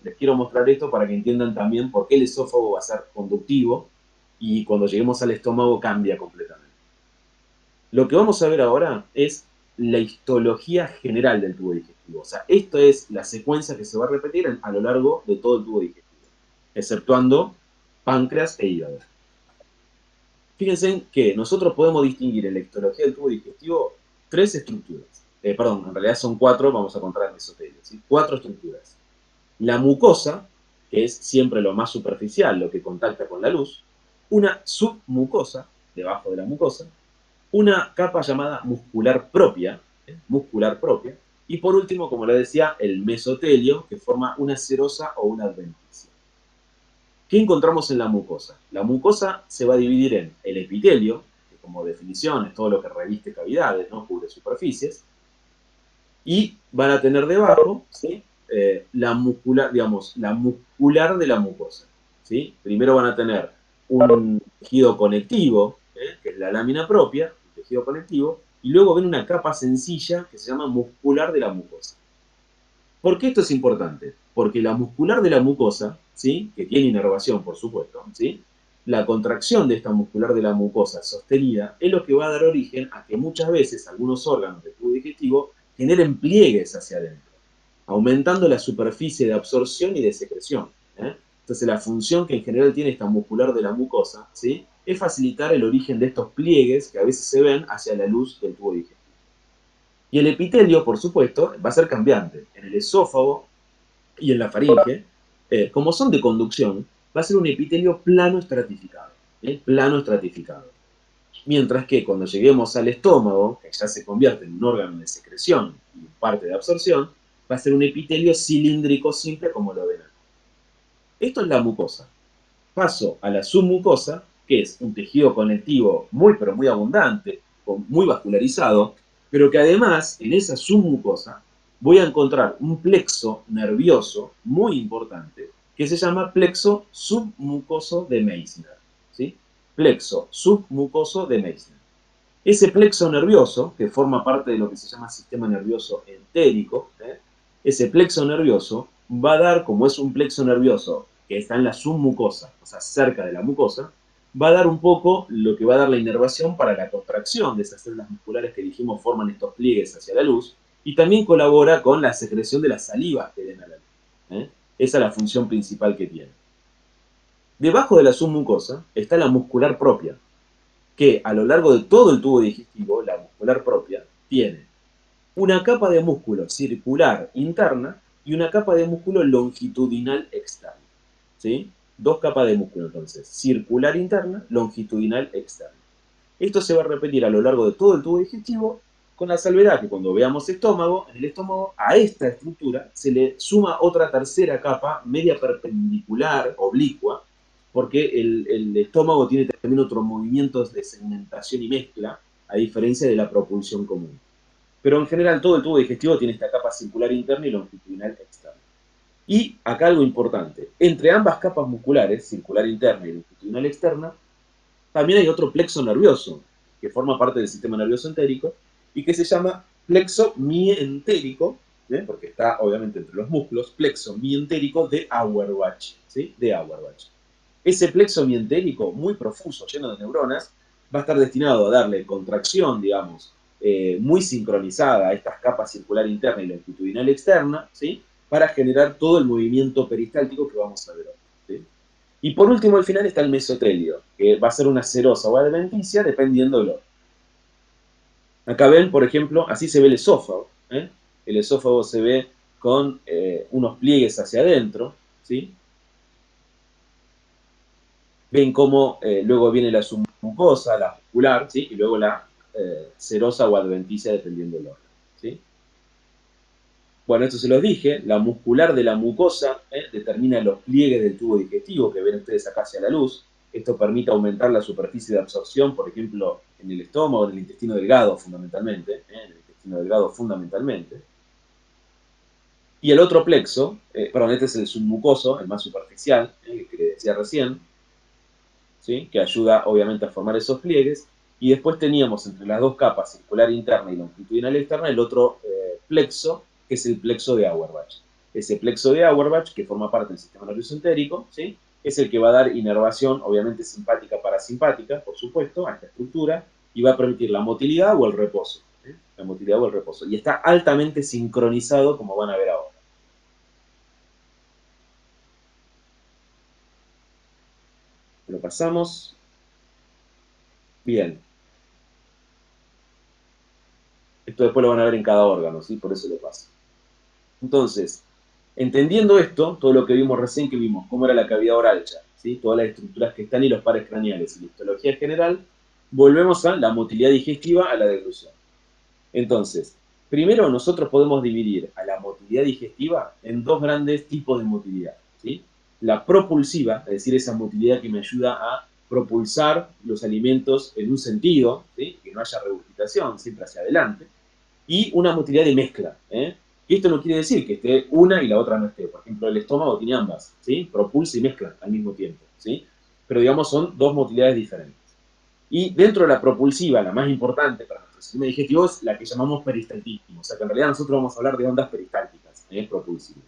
les quiero mostrar esto para que entiendan también por qué el esófago va a ser conductivo y cuando lleguemos al estómago cambia completamente. Lo que vamos a ver ahora es la histología general del tubo digestivo. O sea, esto es la secuencia que se va a repetir a lo largo de todo el tubo digestivo, exceptuando páncreas e hígado. Fíjense que nosotros podemos distinguir en la histología del tubo digestivo tres estructuras. Perdón, en realidad son cuatro, vamos a contar el mesotelio, ¿sí? 4 estructuras. La mucosa, que es siempre lo más superficial, lo que contacta con la luz. Una submucosa, debajo de la mucosa. Una capa llamada muscular propia, y por último, como les decía, el mesotelio, que forma una serosa o una adventicia. ¿Qué encontramos en la mucosa? La mucosa se va a dividir en el epitelio, que como definición es todo lo que reviste cavidades, ¿no?, cubre superficies, y van a tener debajo, ¿sí?, la muscular, digamos, la muscular de la mucosa, ¿sí? Primero van a tener un tejido conectivo, que es la lámina propia, un tejido conectivo, y luego viene una capa sencilla que se llama muscular de la mucosa. ¿Por qué esto es importante? Porque la muscular de la mucosa, ¿sí?, que tiene inervación, por supuesto, ¿sí?, la contracción de esta muscular de la mucosa sostenida es lo que va a dar origen a que muchas veces algunos órganos del tubo digestivo generen pliegues hacia adentro, aumentando la superficie de absorción y de secreción. Entonces la función que en general tiene esta muscular de la mucosa, ¿sí?, es facilitar el origen de estos pliegues que a veces se ven hacia la luz del tubo digestivo. Y el epitelio, por supuesto, va a ser cambiante. En el esófago y en la faringe, como son de conducción, va a ser un epitelio plano estratificado. Plano estratificado. Mientras que cuando lleguemos al estómago, que ya se convierte en un órgano de secreción y parte de absorción, va a ser un epitelio cilíndrico simple como lo ven acá. Esto es la mucosa. Paso a la submucosa, que es un tejido conectivo muy pero muy abundante, muy vascularizado, pero que además en esa submucosa voy a encontrar un plexo nervioso muy importante que se llama plexo submucoso de Meissner, ¿sí? Plexo submucoso de Meissner. Ese plexo nervioso, que forma parte de lo que se llama sistema nervioso entérico, ese plexo nervioso va a dar, como es un plexo nervioso que está en la submucosa, o sea, cerca de la mucosa, va a dar un poco lo que va a dar la inervación para la contracción de esas células musculares que dijimos forman estos pliegues hacia la luz, y también colabora con la secreción de las salivas que den a la luz. Esa es la función principal que tiene. Debajo de la submucosa está la muscular propia, que a lo largo de todo el tubo digestivo, la muscular propia, tiene una capa de músculo circular interna y una capa de músculo longitudinal externa. ¿Sí? Dos capas de músculo, entonces, circular interna, longitudinal externa. Esto se va a repetir a lo largo de todo el tubo digestivo, con la salvedad que cuando veamos estómago, en el estómago, a esta estructura se le suma otra tercera capa media perpendicular, oblicua, porque el estómago tiene también otros movimientos de segmentación y mezcla, a diferencia de la propulsión común. Pero en general todo el tubo digestivo tiene esta capa circular interna y longitudinal externa. Y acá algo importante, entre ambas capas musculares, circular interna y longitudinal externa, también hay otro plexo nervioso, que forma parte del sistema nervioso entérico, y que se llama plexo mientérico, porque está obviamente entre los músculos, plexo mientérico de Auerbach, ¿sí? De Auerbach. Ese plexo mientérico, muy profuso, lleno de neuronas, va a estar destinado a darle contracción, digamos, muy sincronizada a estas capas circular interna y longitudinal externa, ¿sí? Para generar todo el movimiento peristáltico que vamos a ver hoy, ¿sí? Y por último, al final está el mesotelio, que va a ser una serosa o adventicia dependiendo del orden. Acá ven, por ejemplo, así se ve el esófago. El esófago se ve con unos pliegues hacia adentro, ¿sí? Ven cómo luego viene la submucosa, la muscular, ¿sí? Y luego la serosa o adventicia dependiendo del orden, ¿sí? Bueno, esto se los dije, la muscular de la mucosa determina los pliegues del tubo digestivo que ven ustedes acá hacia la luz. Esto permite aumentar la superficie de absorción, por ejemplo, en el estómago, en el intestino delgado fundamentalmente, Y el otro plexo, perdón, este es el submucoso, el más superficial, el que les decía recién, ¿sí? Que ayuda obviamente a formar esos pliegues. Y después teníamos entre las dos capas, circular interna y longitudinal externa, el otro plexo, que es el plexo de Auerbach. Ese plexo de Auerbach, que forma parte del sistema nervioso entérico, ¿sí? Es el que va a dar inervación, obviamente simpática parasimpática, por supuesto, a esta estructura, y va a permitir la motilidad o el reposo. ¿Sí? La motilidad o el reposo. Y está altamente sincronizado, como van a ver ahora. Lo pasamos. Bien. Esto después lo van a ver en cada órgano, ¿sí? Por eso lo paso. Entonces, entendiendo esto, todo lo que vimos recién, que vimos cómo era la cavidad oral, ¿sí? Todas las estructuras que están y los pares craneales y la histología general, volvemos a la motilidad digestiva, a la deglución. Entonces, primero nosotros podemos dividir a la motilidad digestiva en dos grandes tipos de motilidad, ¿sí? La propulsiva, es decir, esa motilidad que me ayuda a propulsar los alimentos en un sentido, ¿sí? Que no haya regurgitación, siempre hacia adelante, y una motilidad de mezcla, Y esto no quiere decir que esté una y la otra no esté. Por ejemplo, el estómago tiene ambas, ¿sí? Propulsa y mezcla al mismo tiempo, ¿sí? Pero digamos son dos motilidades diferentes. Y dentro de la propulsiva, la más importante para nuestro sistema digestivo es la que llamamos peristaltismo. O sea que en realidad nosotros vamos a hablar de ondas peristálticas, propulsivas.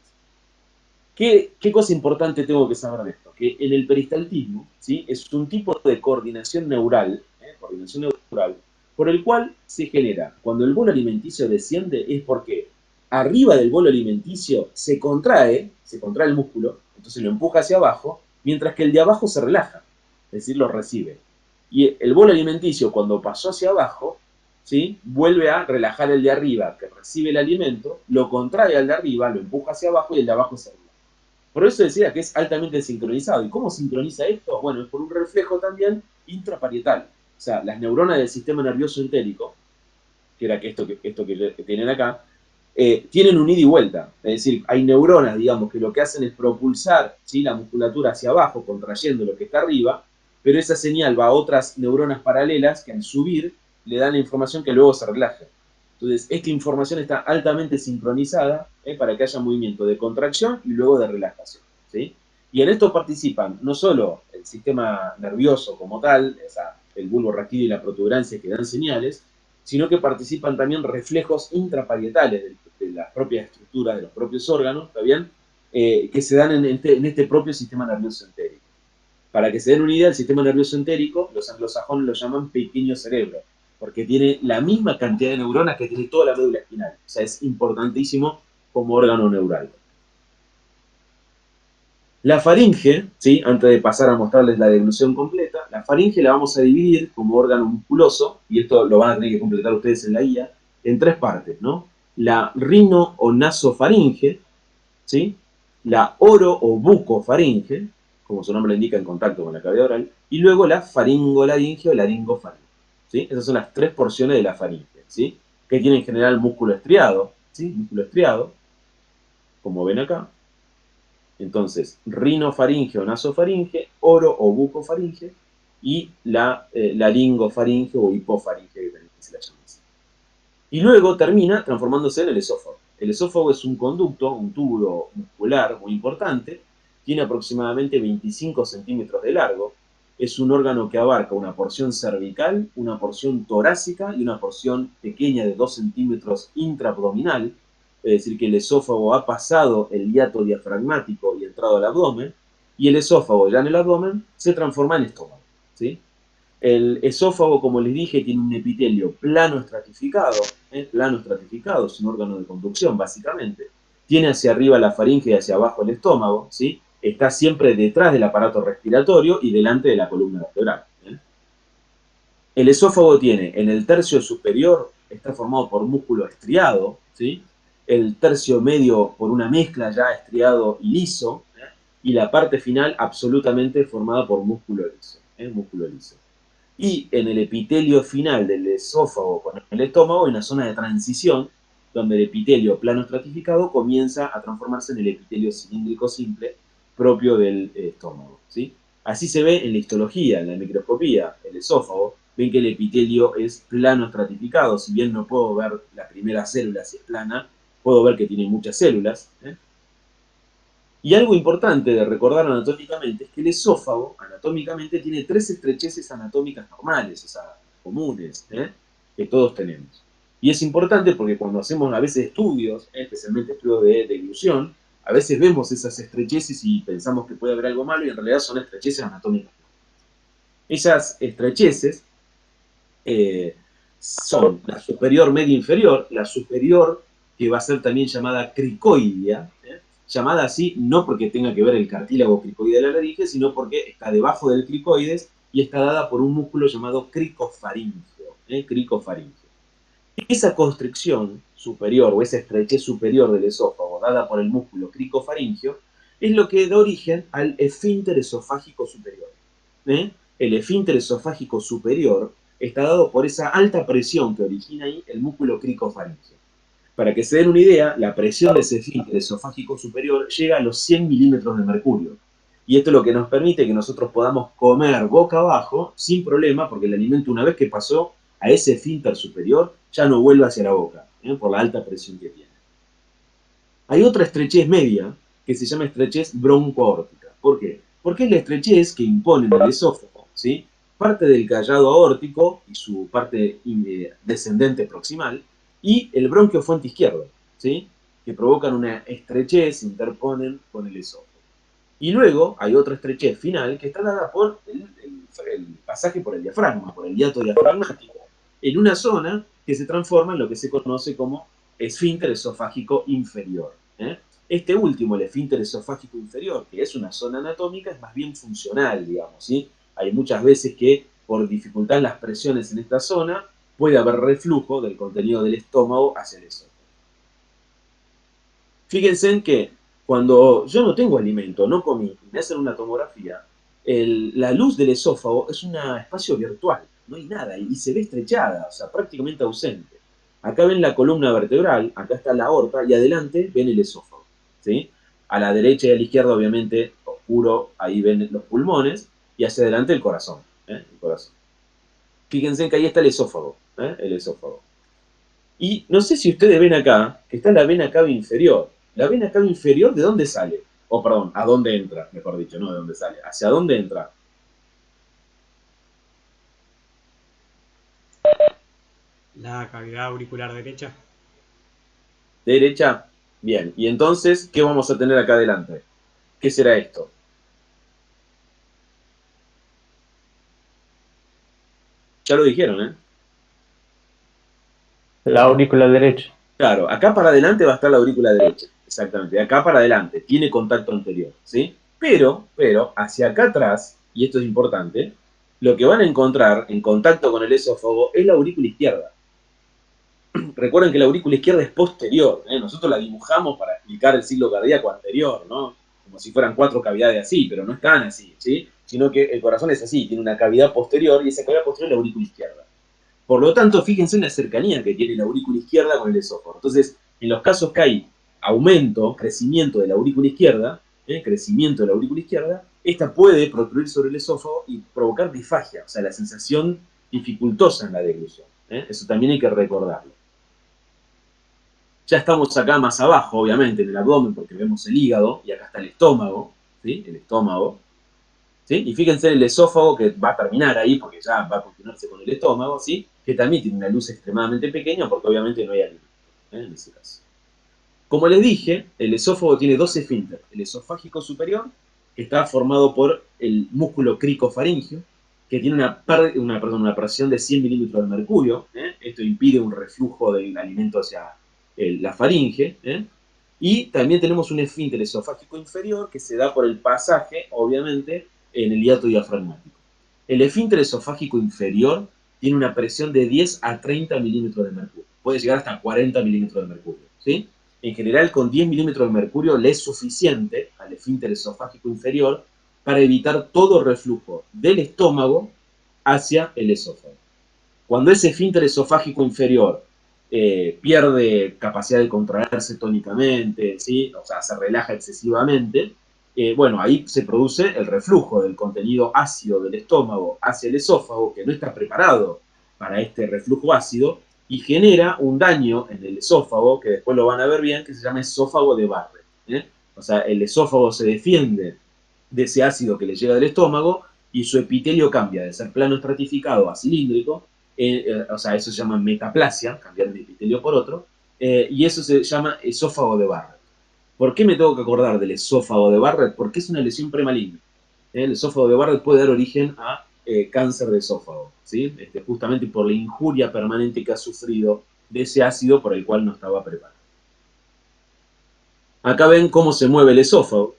¿Qué cosa importante tengo que saber de esto? Que en el peristaltismo, ¿sí? Es un tipo de coordinación neural, por el cual se genera, cuando el bolo alimenticio desciende, es porque arriba del bolo alimenticio se contrae el músculo, entonces lo empuja hacia abajo, mientras que el de abajo se relaja, es decir, lo recibe. Y el bolo alimenticio, cuando pasó hacia abajo, ¿sí? Vuelve a relajar el de arriba, que recibe el alimento, lo contrae al de arriba, lo empuja hacia abajo y el de abajo se relaja. Por eso decía que es altamente sincronizado. ¿Y cómo sincroniza esto? Bueno, es por un reflejo también intraparietal. O sea, las neuronas del sistema nervioso entérico, que era esto que tienen acá, tienen un ida y vuelta. Es decir, hay neuronas, digamos, que lo que hacen es propulsar, ¿sí? La musculatura hacia abajo, contrayendo lo que está arriba, pero esa señal va a otras neuronas paralelas que al subir le dan la información que luego se relaja. Entonces, esta información está altamente sincronizada para que haya movimiento de contracción y luego de relajación, ¿sí? Y en esto participan no solo el sistema nervioso como tal, o sea, el bulbo raquídeo y la protuberancia que dan señales, sino que participan también reflejos intraparietales de las propias estructuras, de los propios órganos, ¿está bien? Que se dan en este propio sistema nervioso entérico. Para que se den una idea, el sistema nervioso entérico, los anglosajones lo llaman pequeño cerebro, porque tiene la misma cantidad de neuronas que tiene toda la médula espinal. O sea, es importantísimo como órgano neural. La faringe, ¿sí? Antes de pasar a mostrarles la deglución completa, la faringe la vamos a dividir como órgano musculoso, y esto lo van a tener que completar ustedes en la guía, en tres partes, ¿no? La rino o nasofaringe, ¿sí? La oro o bucofaringe, como su nombre lo indica, en contacto con la cavidad oral, y luego la faringolaringe o laringofaringe, ¿sí? Esas son las tres porciones de la faringe, ¿sí? Que tiene en general músculo estriado, ¿sí? Músculo estriado, como ven acá. Entonces, rinofaringe o nasofaringe, oro o bucofaringe, y la laringofaringe o hipofaringe, que se la llama así. Y luego termina transformándose en el esófago. El esófago es un conducto, un tubo muscular muy importante, tiene aproximadamente 25 centímetros de largo, es un órgano que abarca una porción cervical, una porción torácica y una porción pequeña de 2 centímetros intraabdominal, es decir, que el esófago ha pasado el hiato diafragmático y entrado al abdomen, y el esófago ya en el abdomen se transforma en estómago, ¿sí? El esófago, como les dije, tiene un epitelio plano estratificado, es un órgano de conducción, básicamente. Tiene hacia arriba la faringe y hacia abajo el estómago, ¿sí? Está siempre detrás del aparato respiratorio y delante de la columna vertebral. El esófago tiene, en el tercio superior, está formado por músculo estriado, ¿sí? El tercio medio por una mezcla ya estriado y liso, y la parte final absolutamente formada por músculo liso, músculo liso. Y en el epitelio final del esófago con el estómago, en la zona de transición, donde el epitelio plano estratificado comienza a transformarse en el epitelio cilíndrico simple propio del estómago, ¿sí? Así se ve en la histología, en la microscopía, el esófago. Ven que el epitelio es plano estratificado. Si bien no puedo ver la primera célula si es plana, puedo ver que tiene muchas células. Y algo importante de recordar anatómicamente es que el esófago, anatómicamente, tiene tres estrecheces anatómicas normales, o sea, comunes, que todos tenemos. Y es importante porque cuando hacemos a veces estudios, especialmente estudios de deglución, a veces vemos esas estrecheces y pensamos que puede haber algo malo y en realidad son estrecheces anatómicas. Esas estrecheces son la superior, media, inferior. La superior, que va a ser también llamada cricoidea, llamada así no porque tenga que ver el cartílago cricoide de la laringe, sino porque está debajo del cricoides y está dada por un músculo llamado cricofaringeo. Cricofaringeo. Esa constricción superior o esa estrechez superior del esófago dada por el músculo cricofaringeo es lo que da origen al esfínter esofágico superior. El esfínter esofágico superior está dado por esa alta presión que origina ahí el músculo cricofaringeo. Para que se den una idea, la presión de ese esfínter esofágico superior llega a los 100 milímetros de mercurio. Y esto es lo que nos permite que nosotros podamos comer boca abajo sin problema, porque el alimento, una vez que pasó a ese esfínter superior, ya no vuelve hacia la boca, por la alta presión que tiene. Hay otra estrechez media que se llama estrechez broncoaórtica. ¿Por qué? Porque es la estrechez que impone el esófago, ¿sí? Parte del callado aórtico y su parte descendente proximal, y el bronquio fuente izquierdo, ¿sí? Que provocan una estrechez, se interponen con el esófago. Y luego hay otra estrechez final que está dada por el pasaje por el diafragma, por el hiato diafragmático, en una zona que se transforma en lo que se conoce como esfínter esofágico inferior. Este último, el esfínter esofágico inferior, que es una zona anatómica, es más bien funcional, digamos, ¿sí? Hay muchas veces que por dificultad en las presiones en esta zona puede haber reflujo del contenido del estómago hacia el esófago. Fíjense en que cuando yo no tengo alimento, no comí, y me hacen una tomografía, la luz del esófago es un espacio virtual, no hay nada, y se ve estrechada, o sea, prácticamente ausente. Acá ven la columna vertebral, acá está la aorta, y adelante ven el esófago, ¿sí? A la derecha y a la izquierda, obviamente, oscuro, ahí ven los pulmones, y hacia adelante el corazón, el corazón. Fíjense que ahí está el esófago, el esófago. Y no sé si ustedes ven acá, que está la vena cava inferior. La vena cava inferior, ¿de dónde sale? O perdón, ¿a dónde entra? Mejor dicho, no de dónde sale. ¿Hacia dónde entra? La cavidad auricular derecha. ¿Derecha? Bien. Y entonces, ¿qué vamos a tener acá adelante? ¿Qué será esto? Ya lo dijeron, ¿eh? La aurícula derecha. Claro, acá para adelante va a estar la aurícula derecha, exactamente, de acá para adelante, tiene contacto anterior, ¿sí? Pero, hacia acá atrás, y esto es importante, lo que van a encontrar en contacto con el esófago es la aurícula izquierda. Recuerden que la aurícula izquierda es posterior, ¿eh? Nosotros la dibujamos para explicar el ciclo cardíaco anterior, ¿no? Como si fueran 4 cavidades así, pero no están así, ¿sí? Sino que el corazón es así, tiene una cavidad posterior y esa cavidad posterior es la aurícula izquierda. Por lo tanto, fíjense en la cercanía que tiene la aurícula izquierda con el esófago. Entonces, en los casos que hay aumento, crecimiento de la aurícula izquierda, crecimiento de la aurícula izquierda, esta puede protruir sobre el esófago y provocar disfagia, o sea, la sensación dificultosa en la deglución. Eso también hay que recordarlo. Ya estamos acá más abajo, obviamente, en el abdomen, porque vemos el hígado, y acá está el estómago, ¿sí? El estómago. ¿Sí? Y fíjense el esófago que va a terminar ahí, porque ya va a continuarse con el estómago, ¿sí? Que también tiene una luz extremadamente pequeña, porque obviamente no hay alimento, en ese caso. Como les dije, el esófago tiene dos esfínteres. El esofágico superior, que está formado por el músculo cricofaringio, que tiene una presión de 100 milímetros de mercurio. Esto impide un reflujo del alimento hacia la faringe. Y también tenemos un esfínter esofágico inferior que se da por el pasaje, obviamente, en el hiato diafragmático. El esfínter esofágico inferior tiene una presión de 10 a 30 milímetros de mercurio. Puede llegar hasta 40 milímetros de mercurio, ¿sí? En general, con 10 milímetros de mercurio le es suficiente al esfínter esofágico inferior para evitar todo reflujo del estómago hacia el esófago. Cuando ese esfínter esofágico inferior pierde capacidad de contraerse tónicamente, ¿sí? O sea, se relaja excesivamente, bueno, ahí se produce el reflujo del contenido ácido del estómago hacia el esófago, que no está preparado para este reflujo ácido, y genera un daño en el esófago, que después lo van a ver bien, que se llama esófago de Barrett. O sea, el esófago se defiende de ese ácido que le llega del estómago y su epitelio cambia de ser plano estratificado a cilíndrico, o sea, eso se llama metaplasia, cambiar un epitelio por otro, y eso se llama esófago de Barrett. ¿Por qué me tengo que acordar del esófago de Barrett? Porque es una lesión premaligna. El esófago de Barrett puede dar origen a cáncer de esófago, ¿sí? Justamente por la injuria permanente que ha sufrido de ese ácido por el cual no estaba preparado. Acá ven cómo se mueve el esófago,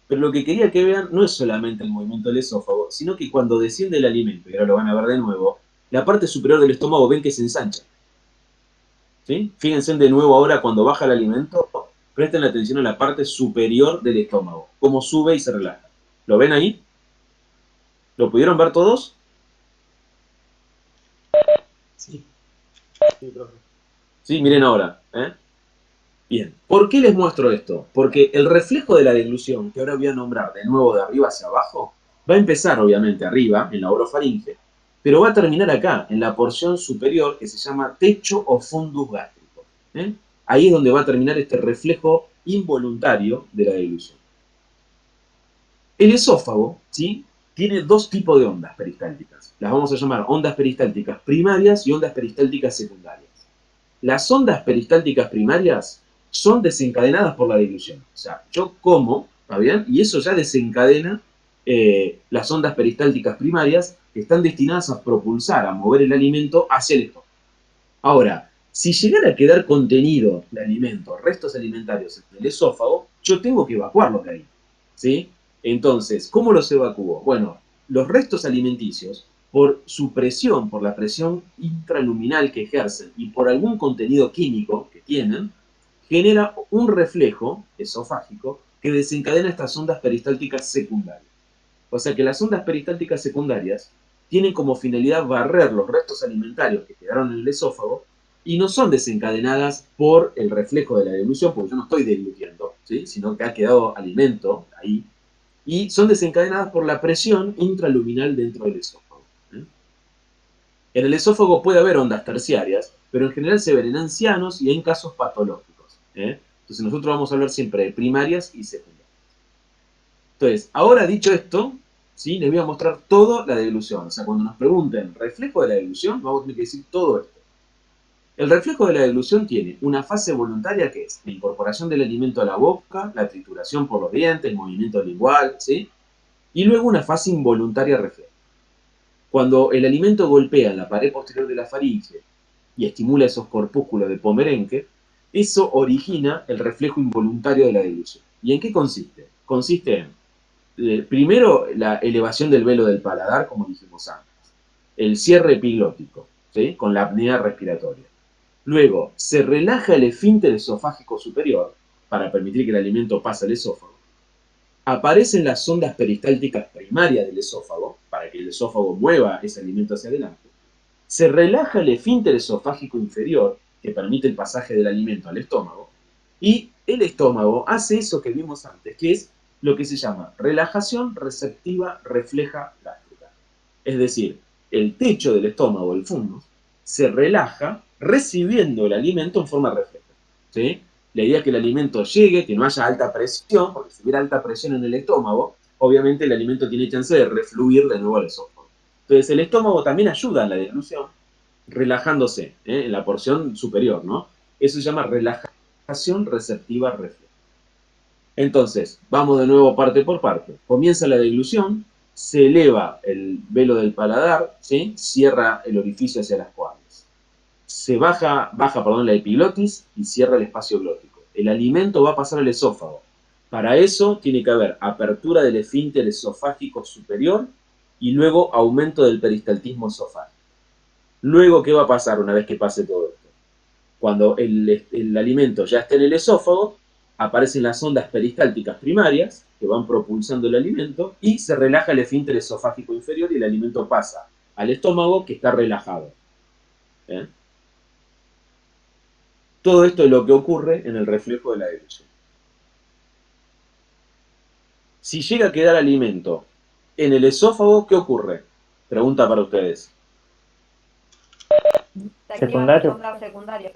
pero lo que quería que vean no es solamente el movimiento del esófago, sino que cuando desciende el alimento, y ahora lo van a ver de nuevo, la parte superior del estómago ven que se ensancha. ¿Sí? Fíjense de nuevo ahora cuando baja el alimento, presten atención a la parte superior del estómago, cómo sube y se relaja. ¿Lo ven ahí? ¿Lo pudieron ver todos? Sí. Sí, profe. Sí, miren ahora. Bien. ¿Por qué les muestro esto? Porque el reflejo de la deglución, que ahora voy a nombrar de nuevo de arriba hacia abajo, va a empezar obviamente arriba, en la orofaringe, pero va a terminar acá, en la porción superior que se llama techo o fundus gástrico. Ahí es donde va a terminar este reflejo involuntario de la deglución. El esófago, ¿sí?, tiene dos tipos de ondas peristálticas. Las vamos a llamar ondas peristálticas primarias y ondas peristálticas secundarias. Las ondas peristálticas primarias son desencadenadas por la deglución. O sea, yo como, ¿está bien? Y eso ya desencadena las ondas peristálticas primarias que están destinadas a propulsar, a mover el alimento hacia el estómago. Ahora, si llegara a quedar contenido de alimento, restos alimentarios en el esófago, yo tengo que evacuarlo de ahí, ¿sí? Entonces, ¿cómo los evacúo? Bueno, los restos alimenticios, por su presión, por la presión intraluminal que ejercen y por algún contenido químico que tienen, genera un reflejo esofágico que desencadena estas ondas peristálticas secundarias. O sea que las ondas peristálticas secundarias tienen como finalidad barrer los restos alimentarios que quedaron en el esófago y no son desencadenadas por el reflejo de la deglución, porque yo no estoy deglutiendo, ¿sí?, sino que ha quedado alimento ahí, y son desencadenadas por la presión intraluminal dentro del esófago. En el esófago puede haber ondas terciarias, pero en general se ven en ancianos y en casos patológicos. Entonces nosotros vamos a hablar siempre de primarias y secundarias. Entonces, ahora dicho esto, ¿sí?, les voy a mostrar toda la deglución. O sea, cuando nos pregunten reflejo de la deglución, vamos a tener que decir todo esto. El reflejo de la deglución tiene una fase voluntaria que es la incorporación del alimento a la boca, la trituración por los dientes, el movimiento lingual, ¿sí?, y luego una fase involuntaria reflejo. Cuando el alimento golpea en la pared posterior de la faringe y estimula esos corpúsculos de Pomerenke, eso origina el reflejo involuntario de la deglución. ¿Y en qué consiste? Consiste en, primero, la elevación del velo del paladar, como dijimos antes, el cierre epiglótico, ¿sí?, con la apnea respiratoria. Luego, se relaja el esfínter esofágico superior para permitir que el alimento pase al esófago. Aparecen las ondas peristálticas primarias del esófago, para que el esófago mueva ese alimento hacia adelante. Se relaja el esfínter esofágico inferior, que permite el pasaje del alimento al estómago, y el estómago hace eso que vimos antes, que es lo que se llama relajación receptiva refleja gástrica. Es decir, el techo del estómago, el fundus, se relaja recibiendo el alimento en forma refleja, ¿sí? La idea es que el alimento llegue, que no haya alta presión, porque si hubiera alta presión en el estómago, obviamente el alimento tiene chance de refluir de nuevo al esófago. Entonces el estómago también ayuda en la deglución, relajándose, en la porción superior, ¿no? Eso se llama relajación receptiva refleja. Entonces, vamos de nuevo parte por parte. Comienza la deglución, se eleva el velo del paladar, ¿sí?, cierra el orificio hacia las coales. Se baja la epiglotis y cierra el espacio glótico. El alimento va a pasar al esófago. Para eso tiene que haber apertura del esfínter esofágico superior y luego aumento del peristaltismo esofágico. Luego, ¿qué va a pasar una vez que pase todo esto? Cuando el alimento ya esté en el esófago, aparecen las ondas peristálticas primarias que van propulsando el alimento y se relaja el esfínter esofágico inferior y el alimento pasa al estómago, que está relajado. ¿Eh? Todo esto es lo que ocurre en el reflejo de la deglución. Si llega a quedar alimento en el esófago, ¿qué ocurre? Pregunta para ustedes. Secundario.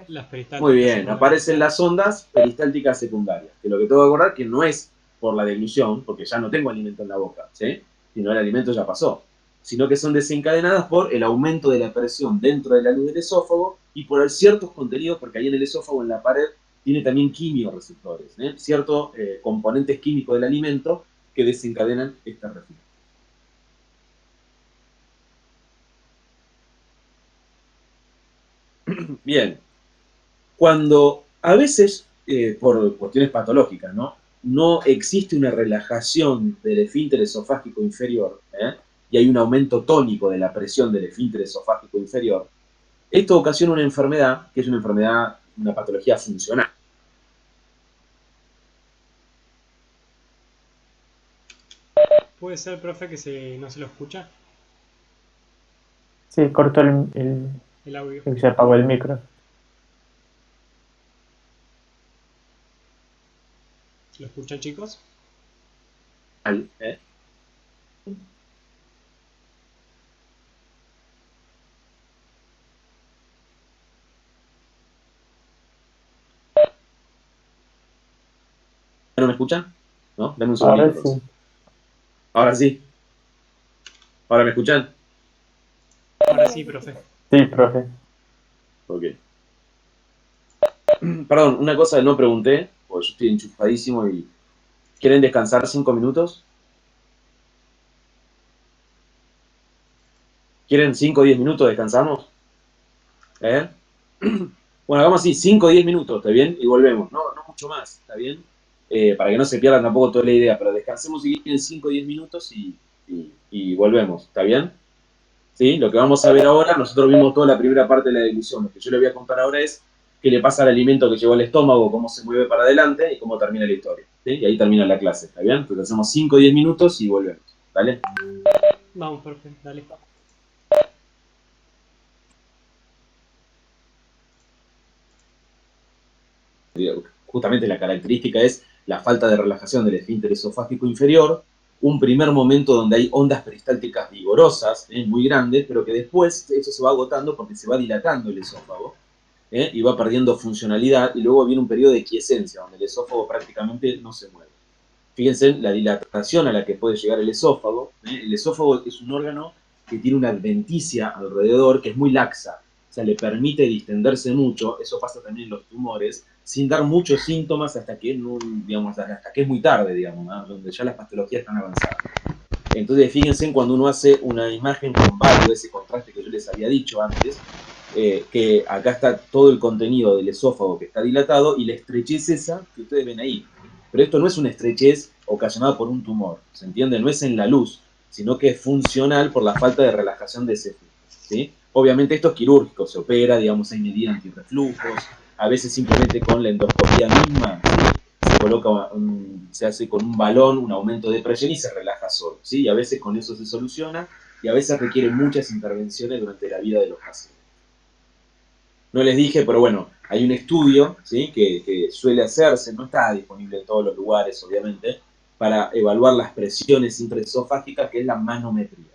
Las peristálticas Muy bien, secundarias. aparecen las ondas peristálticas secundarias, que lo que tengo que acordar que no es por la deglución, porque ya no tengo alimento en la boca, ¿sí?, sino el alimento ya pasó, sino que son desencadenadas por el aumento de la presión dentro de la luz del esófago y por ciertos contenidos, porque ahí en el esófago, en la pared, tiene también quimioreceptores, ciertos componentes químicos del alimento que desencadenan esta reflexión. Bien, cuando a veces, por cuestiones patológicas, no existe una relajación del esfínter esofágico inferior, y hay un aumento tónico de la presión del esfínter esofágico inferior, esto ocasiona una enfermedad, que es una enfermedad, una patología funcional. ¿Puede ser, profe, que no se lo escucha Sí, cortó el audio? se apagó el micro. ¿Lo escuchan, chicos? ¿Eh? ¿No me escuchan? ¿No? Dame un segundito. Ahora Entonces. sí. Ahora sí. ¿Ahora me escuchan? Ahora sí, profe. Sí, profe. Ok. Perdón, una cosa que no pregunté, porque yo estoy enchufadísimo y... ¿Quieren descansar 5 minutos? ¿Quieren 5 o 10 minutos? ¿Descansamos? ¿Eh? Bueno, hagamos así, 5 o 10 minutos, ¿está bien? Y volvemos. No mucho más, ¿está bien? Para que no se pierdan tampoco toda la idea, pero descansemos si quieren 5 o 10 minutos y volvemos, ¿está bien? ¿Sí? Lo que vamos a ver ahora, nosotros vimos toda la primera parte de la deglución. Lo que yo le voy a contar ahora es qué le pasa al alimento que llegó al estómago, cómo se mueve para adelante y cómo termina la historia. ¿Sí? Y ahí termina la clase, ¿está bien? Entonces hacemos 5 o 10 minutos y volvemos, ¿vale? Vamos, profe, dale. Justamente la característica es la falta de relajación del esfínter esofágico inferior, un primer momento donde hay ondas peristálticas vigorosas, muy grandes, pero que después eso se va agotando porque se va dilatando el esófago, y va perdiendo funcionalidad, y luego viene un periodo de quiescencia, donde el esófago prácticamente no se mueve. Fíjense en la dilatación a la que puede llegar el esófago. El esófago es un órgano que tiene una adventicia alrededor que es muy laxa, o sea, le permite distenderse mucho, eso pasa también en los tumores, sin dar muchos síntomas hasta que, hasta que es muy tarde, digamos, ¿no? Donde ya las patologías están avanzadas. Entonces, fíjense en cuando uno hace una imagen con válido, ese contraste que yo les había dicho antes, que acá está todo el contenido del esófago que está dilatado y la estrechez esa que ustedes ven ahí. Pero esto no es una estrechez ocasionada por un tumor, ¿se entiende? No es en la luz, sino que es funcional por la falta de relajación de ese flujo, ¿sí? Obviamente esto es quirúrgico, se opera, digamos, hay medidas antirreflujos, a veces simplemente con la endoscopía misma, ¿sí? Se coloca se hace con un balón un aumento de presión y se relaja solo, ¿sí? Y a veces con eso se soluciona y a veces requiere muchas intervenciones durante la vida de los pacientes. No les dije, pero bueno, hay un estudio, ¿sí? que suele hacerse, no está disponible en todos los lugares, obviamente, para evaluar las presiones intraesofágicas, que es la manometría.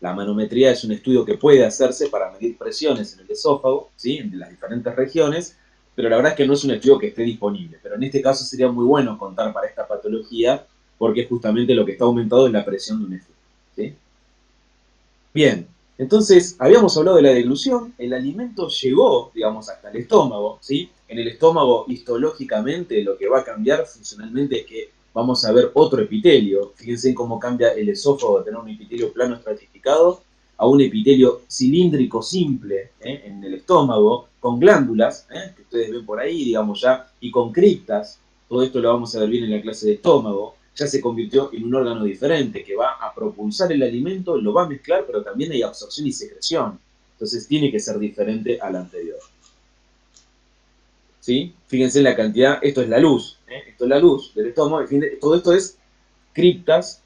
La manometría es un estudio que puede hacerse para medir presiones en el esófago, ¿sí? En las diferentes regiones, pero la verdad es que no es un estudio que esté disponible. Pero en este caso sería muy bueno contar para esta patología, porque justamente lo que está aumentado es la presión de un esófago, ¿sí? Bien, entonces habíamos hablado de la deglución, el alimento llegó, digamos, hasta el estómago, ¿sí? En el estómago, histológicamente, lo que va a cambiar funcionalmente es que vamos a ver otro epitelio. Fíjense cómo cambia el esófago de tener un epitelio plano estratificado a un epitelio cilíndrico simple, en el estómago, con glándulas, que ustedes ven por ahí, digamos ya, y con criptas. Todo esto lo vamos a ver bien en la clase de estómago. Ya se convirtió en un órgano diferente que va a propulsar el alimento, lo va a mezclar, pero también hay absorción y secreción. Entonces tiene que ser diferente al anterior. ¿Sí? Fíjense en la cantidad, esto es la luz, esto es la luz del estómago, todo esto es criptas,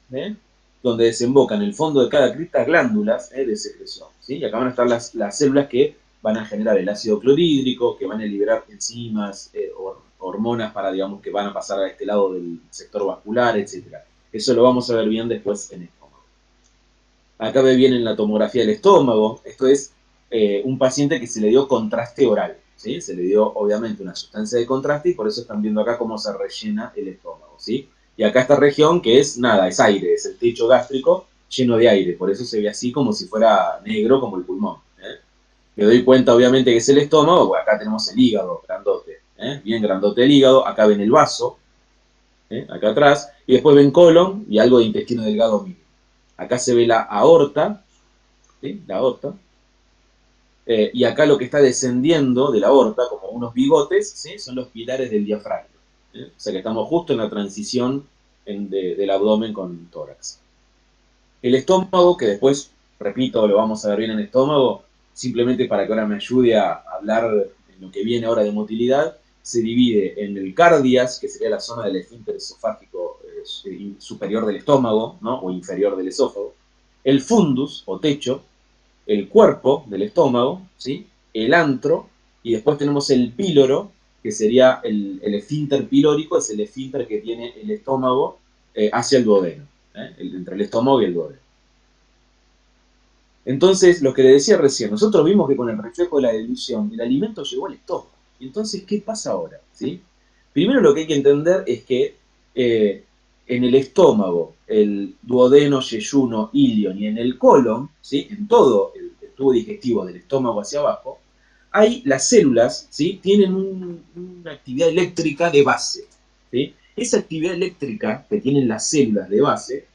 donde desembocan en el fondo de cada cripta glándulas de secreción. ¿Sí? Y acá van a estar las células que van a generar el ácido clorhídrico, que van a liberar enzimas, hormonas para, digamos, que van a pasar a este lado del sector vascular, etc. Eso lo vamos a ver bien después en el estómago. Acá ve bien en la tomografía del estómago, esto es un paciente que se le dio contraste oral, ¿sí? Se le dio obviamente una sustancia de contraste y por eso están viendo acá cómo se rellena el estómago, ¿sí? Y acá esta región que es nada, es aire, es el techo gástrico lleno de aire, por eso se ve así como si fuera negro como el pulmón. Me doy cuenta obviamente que es el estómago, pues acá tenemos el hígado grandote, bien grandote el hígado, acá ven el vaso, acá atrás, y después ven colon y algo de intestino delgado mínimo. Acá se ve la aorta, ¿sí? La aorta, y acá lo que está descendiendo de la aorta, como unos bigotes, ¿sí? Son los pilares del diafragma. O sea que estamos justo en la transición del abdomen con tórax. El estómago, que después, repito, lo vamos a ver bien en el estómago, simplemente para que ahora me ayude a hablar en lo que viene ahora de motilidad, se divide en el cardias, que sería la zona del esfínter esofágico superior del estómago, ¿no? O inferior del esófago, el fundus, o techo, el cuerpo del estómago, ¿sí? El antro, y después tenemos el píloro, que sería el esfínter pilórico, es el esfínter que tiene el estómago hacia el duodeno, entre el estómago y el duodeno. Entonces, lo que le decía recién, nosotros vimos que con el reflejo de la dilución, el alimento llegó al estómago. Entonces, ¿qué pasa ahora? ¿Sí? Primero lo que hay que entender es que en el estómago, el duodeno, yeyuno, ilion y en el colon, ¿sí? En todo el tubo digestivo del estómago hacia abajo, hay las células, ¿sí? Tienen una actividad eléctrica de base, ¿sí? Esa actividad eléctrica que tienen las células de base,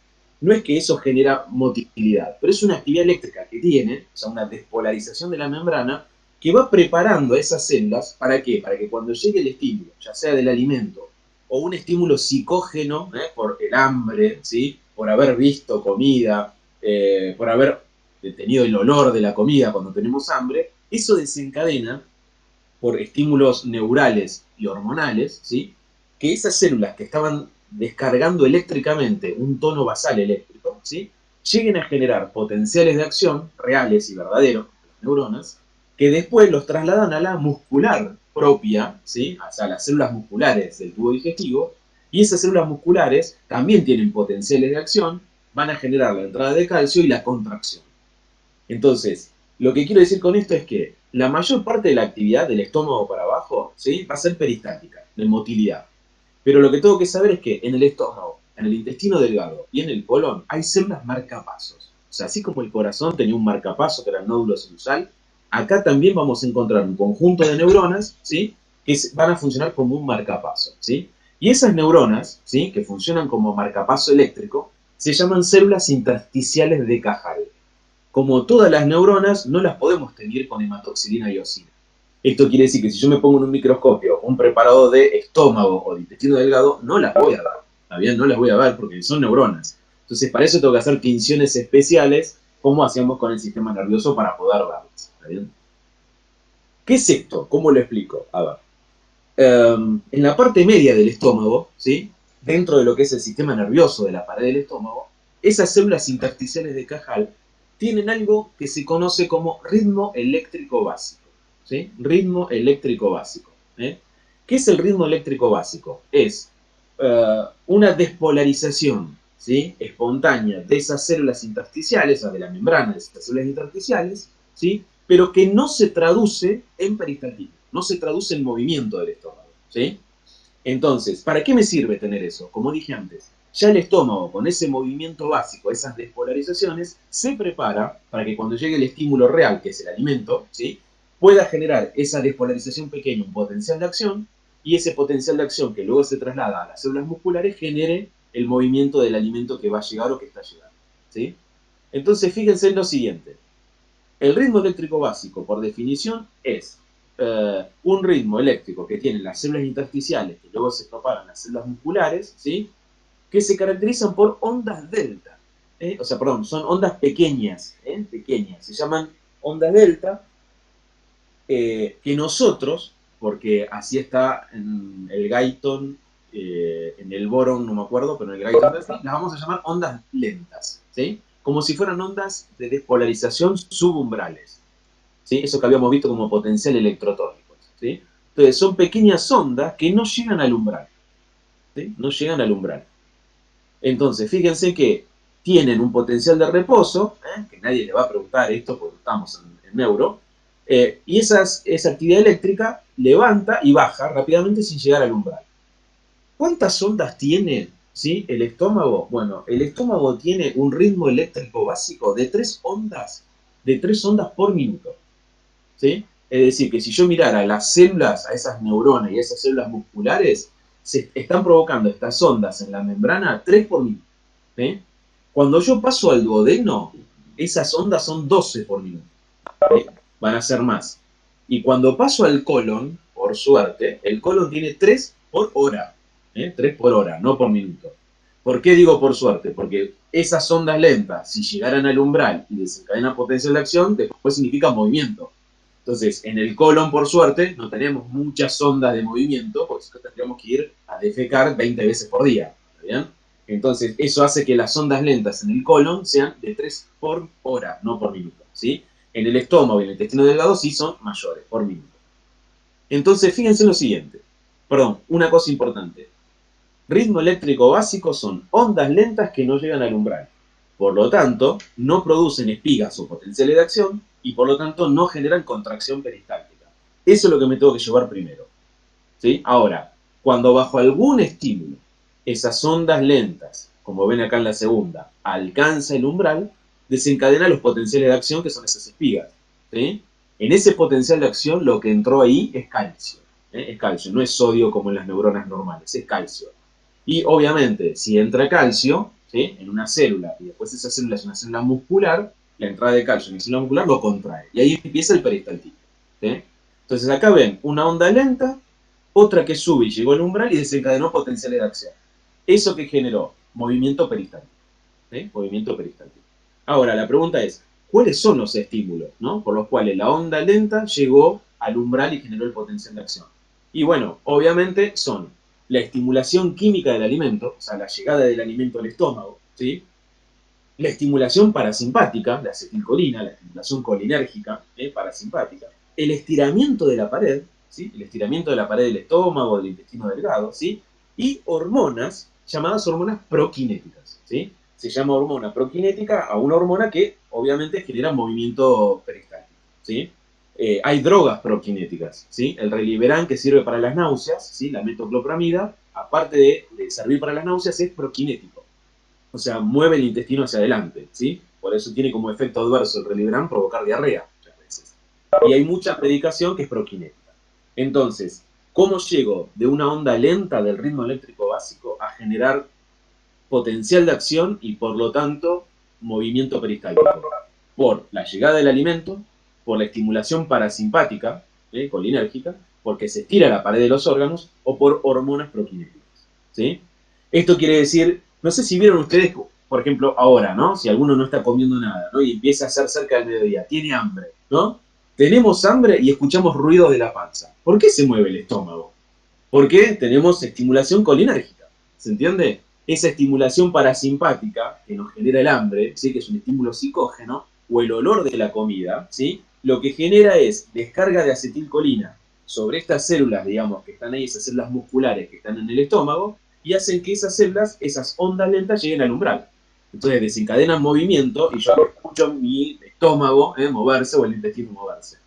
no es que eso genera motilidad, pero es una actividad eléctrica que tiene, o sea, una despolarización de la membrana, que va preparando a esas células, ¿para qué? Para que cuando llegue el estímulo, ya sea del alimento, o un estímulo psicógeno, por el hambre, ¿sí? Por haber visto comida, por haber tenido el olor de la comida cuando tenemos hambre, eso desencadena, por estímulos neurales y hormonales, ¿sí? Que esas células que estaban descargando eléctricamente un tono basal eléctrico, ¿sí? Lleguen a generar potenciales de acción reales y verdaderos, las neuronas, que después los trasladan a la muscular propia, ¿sí? O sea, las células musculares del tubo digestivo, y esas células musculares también tienen potenciales de acción, van a generar la entrada de calcio y la contracción. Entonces, lo que quiero decir con esto es que la mayor parte de la actividad del estómago para abajo, ¿sí? Va a ser peristáltica, de motilidad. Pero lo que tengo que saber es que en el estómago, en el intestino delgado y en el colon hay células marcapasos. O sea, así como el corazón tenía un marcapaso que era el nódulo sinusal, acá también vamos a encontrar un conjunto de neuronas, ¿sí? Que van a funcionar como un marcapaso, ¿sí? Y esas neuronas, ¿sí? Que funcionan como marcapaso eléctrico, se llaman células intersticiales de Cajal. Como todas las neuronas, no las podemos tener con hematoxilina y eosina. Esto quiere decir que si yo me pongo en un microscopio un preparado de estómago o de intestino delgado, no las voy a dar. ¿Está bien? No las voy a ver porque son neuronas. Entonces, para eso tengo que hacer tinciones especiales, como hacíamos con el sistema nervioso para poder verlas. ¿Está bien? ¿Qué es esto? ¿Cómo lo explico? A ver. En la parte media del estómago, ¿sí? Dentro de lo que es el sistema nervioso de la pared del estómago, esas células intersticiales de Cajal tienen algo que se conoce como ritmo eléctrico básico. ¿Sí? Ritmo eléctrico básico. ¿Qué es el ritmo eléctrico básico? Es una despolarización, ¿sí? Espontánea de esas células intersticiales, o de la membrana de esas células intersticiales, ¿sí? Pero que no se traduce en peristaltismo, no se traduce en movimiento del estómago. ¿Sí? Entonces, ¿para qué me sirve tener eso? Como dije antes, ya el estómago con ese movimiento básico, esas despolarizaciones, se prepara para que cuando llegue el estímulo real, que es el alimento, ¿sí? Pueda generar esa despolarización pequeña, un potencial de acción, y ese potencial de acción que luego se traslada a las células musculares genere el movimiento del alimento que va a llegar o que está llegando. ¿Sí? Entonces, fíjense en lo siguiente. El ritmo eléctrico básico, por definición, es un ritmo eléctrico que tienen las células intersticiales, que luego se propagan las células musculares, ¿sí? Que se caracterizan por ondas delta. O sea, perdón, son ondas pequeñas, pequeñas. Se llaman ondas delta, que nosotros, porque así está en el Guyton, en el boron, no me acuerdo, pero en el Guyton las vamos a llamar ondas lentas, ¿sí? Como si fueran ondas de despolarización subumbrales, ¿sí? Eso que habíamos visto como potencial electrotónico, ¿sí? Entonces, son pequeñas ondas que no llegan al umbral, ¿sí? No llegan al umbral. Entonces, fíjense que tienen un potencial de reposo, que nadie le va a preguntar esto porque estamos en neuro, y esa actividad eléctrica levanta y baja rápidamente sin llegar al umbral. ¿Cuántas ondas tiene, ¿sí? El estómago? Bueno, el estómago tiene un ritmo eléctrico básico de 3 ondas por minuto. ¿Sí? Es decir, que si yo mirara las células, a esas neuronas y a esas células musculares, se están provocando estas ondas en la membrana 3 por minuto. ¿Sí? Cuando yo paso al duodeno, esas ondas son 12 por minuto. ¿Sí? Van a ser más. Y cuando paso al colon, por suerte, el colon tiene 3 por hora. 3 por hora, no por minuto. ¿Por qué digo por suerte? Porque esas ondas lentas, si llegaran al umbral y desencadenan potencial de acción, después significa movimiento. Entonces, en el colon, por suerte, no tenemos muchas ondas de movimiento, porque si no tendríamos que ir a defecar 20 veces por día. ¿Está bien? Entonces, eso hace que las ondas lentas en el colon sean de 3 por hora, no por minuto. ¿Sí? En el estómago y en el intestino delgado sí son mayores, por minuto. Entonces, fíjense lo siguiente. Perdón, una cosa importante. Ritmo eléctrico básico son ondas lentas que no llegan al umbral. Por lo tanto, no producen espigas o potenciales de acción y por lo tanto no generan contracción peristáltica. Eso es lo que me tengo que llevar primero. ¿Sí? Ahora, cuando bajo algún estímulo, esas ondas lentas, como ven acá en la segunda, alcanza el umbral, desencadena los potenciales de acción que son esas espigas. ¿Sí? En ese potencial de acción lo que entró ahí es calcio. Es calcio, no es sodio como en las neuronas normales, es calcio. Y obviamente, si entra calcio, ¿sí? En una célula, y después esa célula es una célula muscular, la entrada de calcio en la célula muscular lo contrae. Y ahí empieza el peristaltismo. ¿Sí? Entonces acá ven una onda lenta, otra que sube y llegó al umbral y desencadenó potenciales de acción. ¿Eso que generó? Movimiento peristáltico. ¿Sí? Movimiento peristáltico. Ahora, la pregunta es, ¿cuáles son los estímulos, ¿no? Por los cuales la onda lenta llegó al umbral y generó el potencial de acción? Y bueno, obviamente son la estimulación química del alimento, o sea, la llegada del alimento al estómago, ¿sí? La estimulación parasimpática, la acetilcolina, la estimulación colinérgica, parasimpática, el estiramiento de la pared, ¿sí? El estiramiento de la pared del estómago, del intestino delgado, ¿sí? Y hormonas, llamadas hormonas proquinéticas, ¿sí? Se llama hormona proquinética a una hormona que obviamente genera movimiento peristáltico, ¿sí? Hay drogas proquinéticas, ¿sí? El Reliberan, que sirve para las náuseas, ¿sí? La metoclopramida, aparte de servir para las náuseas, es proquinético. O sea, mueve el intestino hacia adelante, ¿sí? Por eso tiene como efecto adverso el Reliberan provocar diarrea muchas veces. Y hay mucha medicación que es proquinética. Entonces, ¿cómo llego de una onda lenta del ritmo eléctrico básico a generar potencial de acción y por lo tanto movimiento peristáltico. Por la llegada del alimento, por la estimulación parasimpática, colinérgica, porque se estira la pared de los órganos, o por hormonas proquinéticas. ¿Sí? Esto quiere decir, no sé si vieron ustedes, por ejemplo, ahora, ¿no? Si alguno no está comiendo nada, ¿no? Y empieza a ser cerca del mediodía, tiene hambre, ¿no? Tenemos hambre y escuchamos ruidos de la panza. ¿Por qué se mueve el estómago? Porque tenemos estimulación colinérgica, ¿se entiende? Esa estimulación parasimpática que nos genera el hambre, ¿sí? Que es un estímulo psicógeno, o el olor de la comida, ¿sí? Lo que genera es descarga de acetilcolina sobre estas células, digamos, que están ahí, esas células musculares que están en el estómago, y hacen que esas células, esas ondas lentas, lleguen al umbral. Entonces desencadenan movimiento y yo escucho mi estómago moverse o el intestino moverse.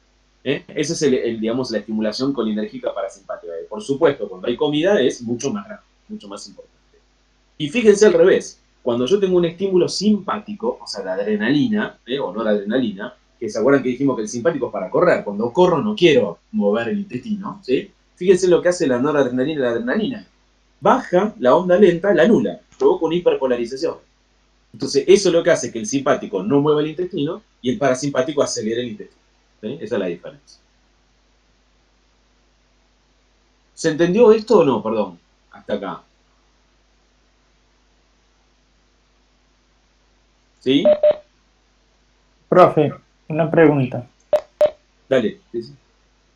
Esa es digamos, la estimulación colinérgica parasimpática. Por supuesto, cuando hay comida es mucho más grande, mucho más importante. Y fíjense al revés, cuando yo tengo un estímulo simpático, o sea, la adrenalina, o no la adrenalina, que se acuerdan que dijimos que el simpático es para correr, cuando corro no quiero mover el intestino, ¿sí? Fíjense lo que hace la noradrenalina y la adrenalina. Baja la onda lenta, la anula, provoca una hiperpolarización. Entonces, eso es lo que hace que el simpático no mueva el intestino y el parasimpático acelere el intestino. ¿Sí? Esa es la diferencia. ¿Se entendió esto o no? Perdón, hasta acá. ¿Sí? Profe, una pregunta. Dale. ¿Sí?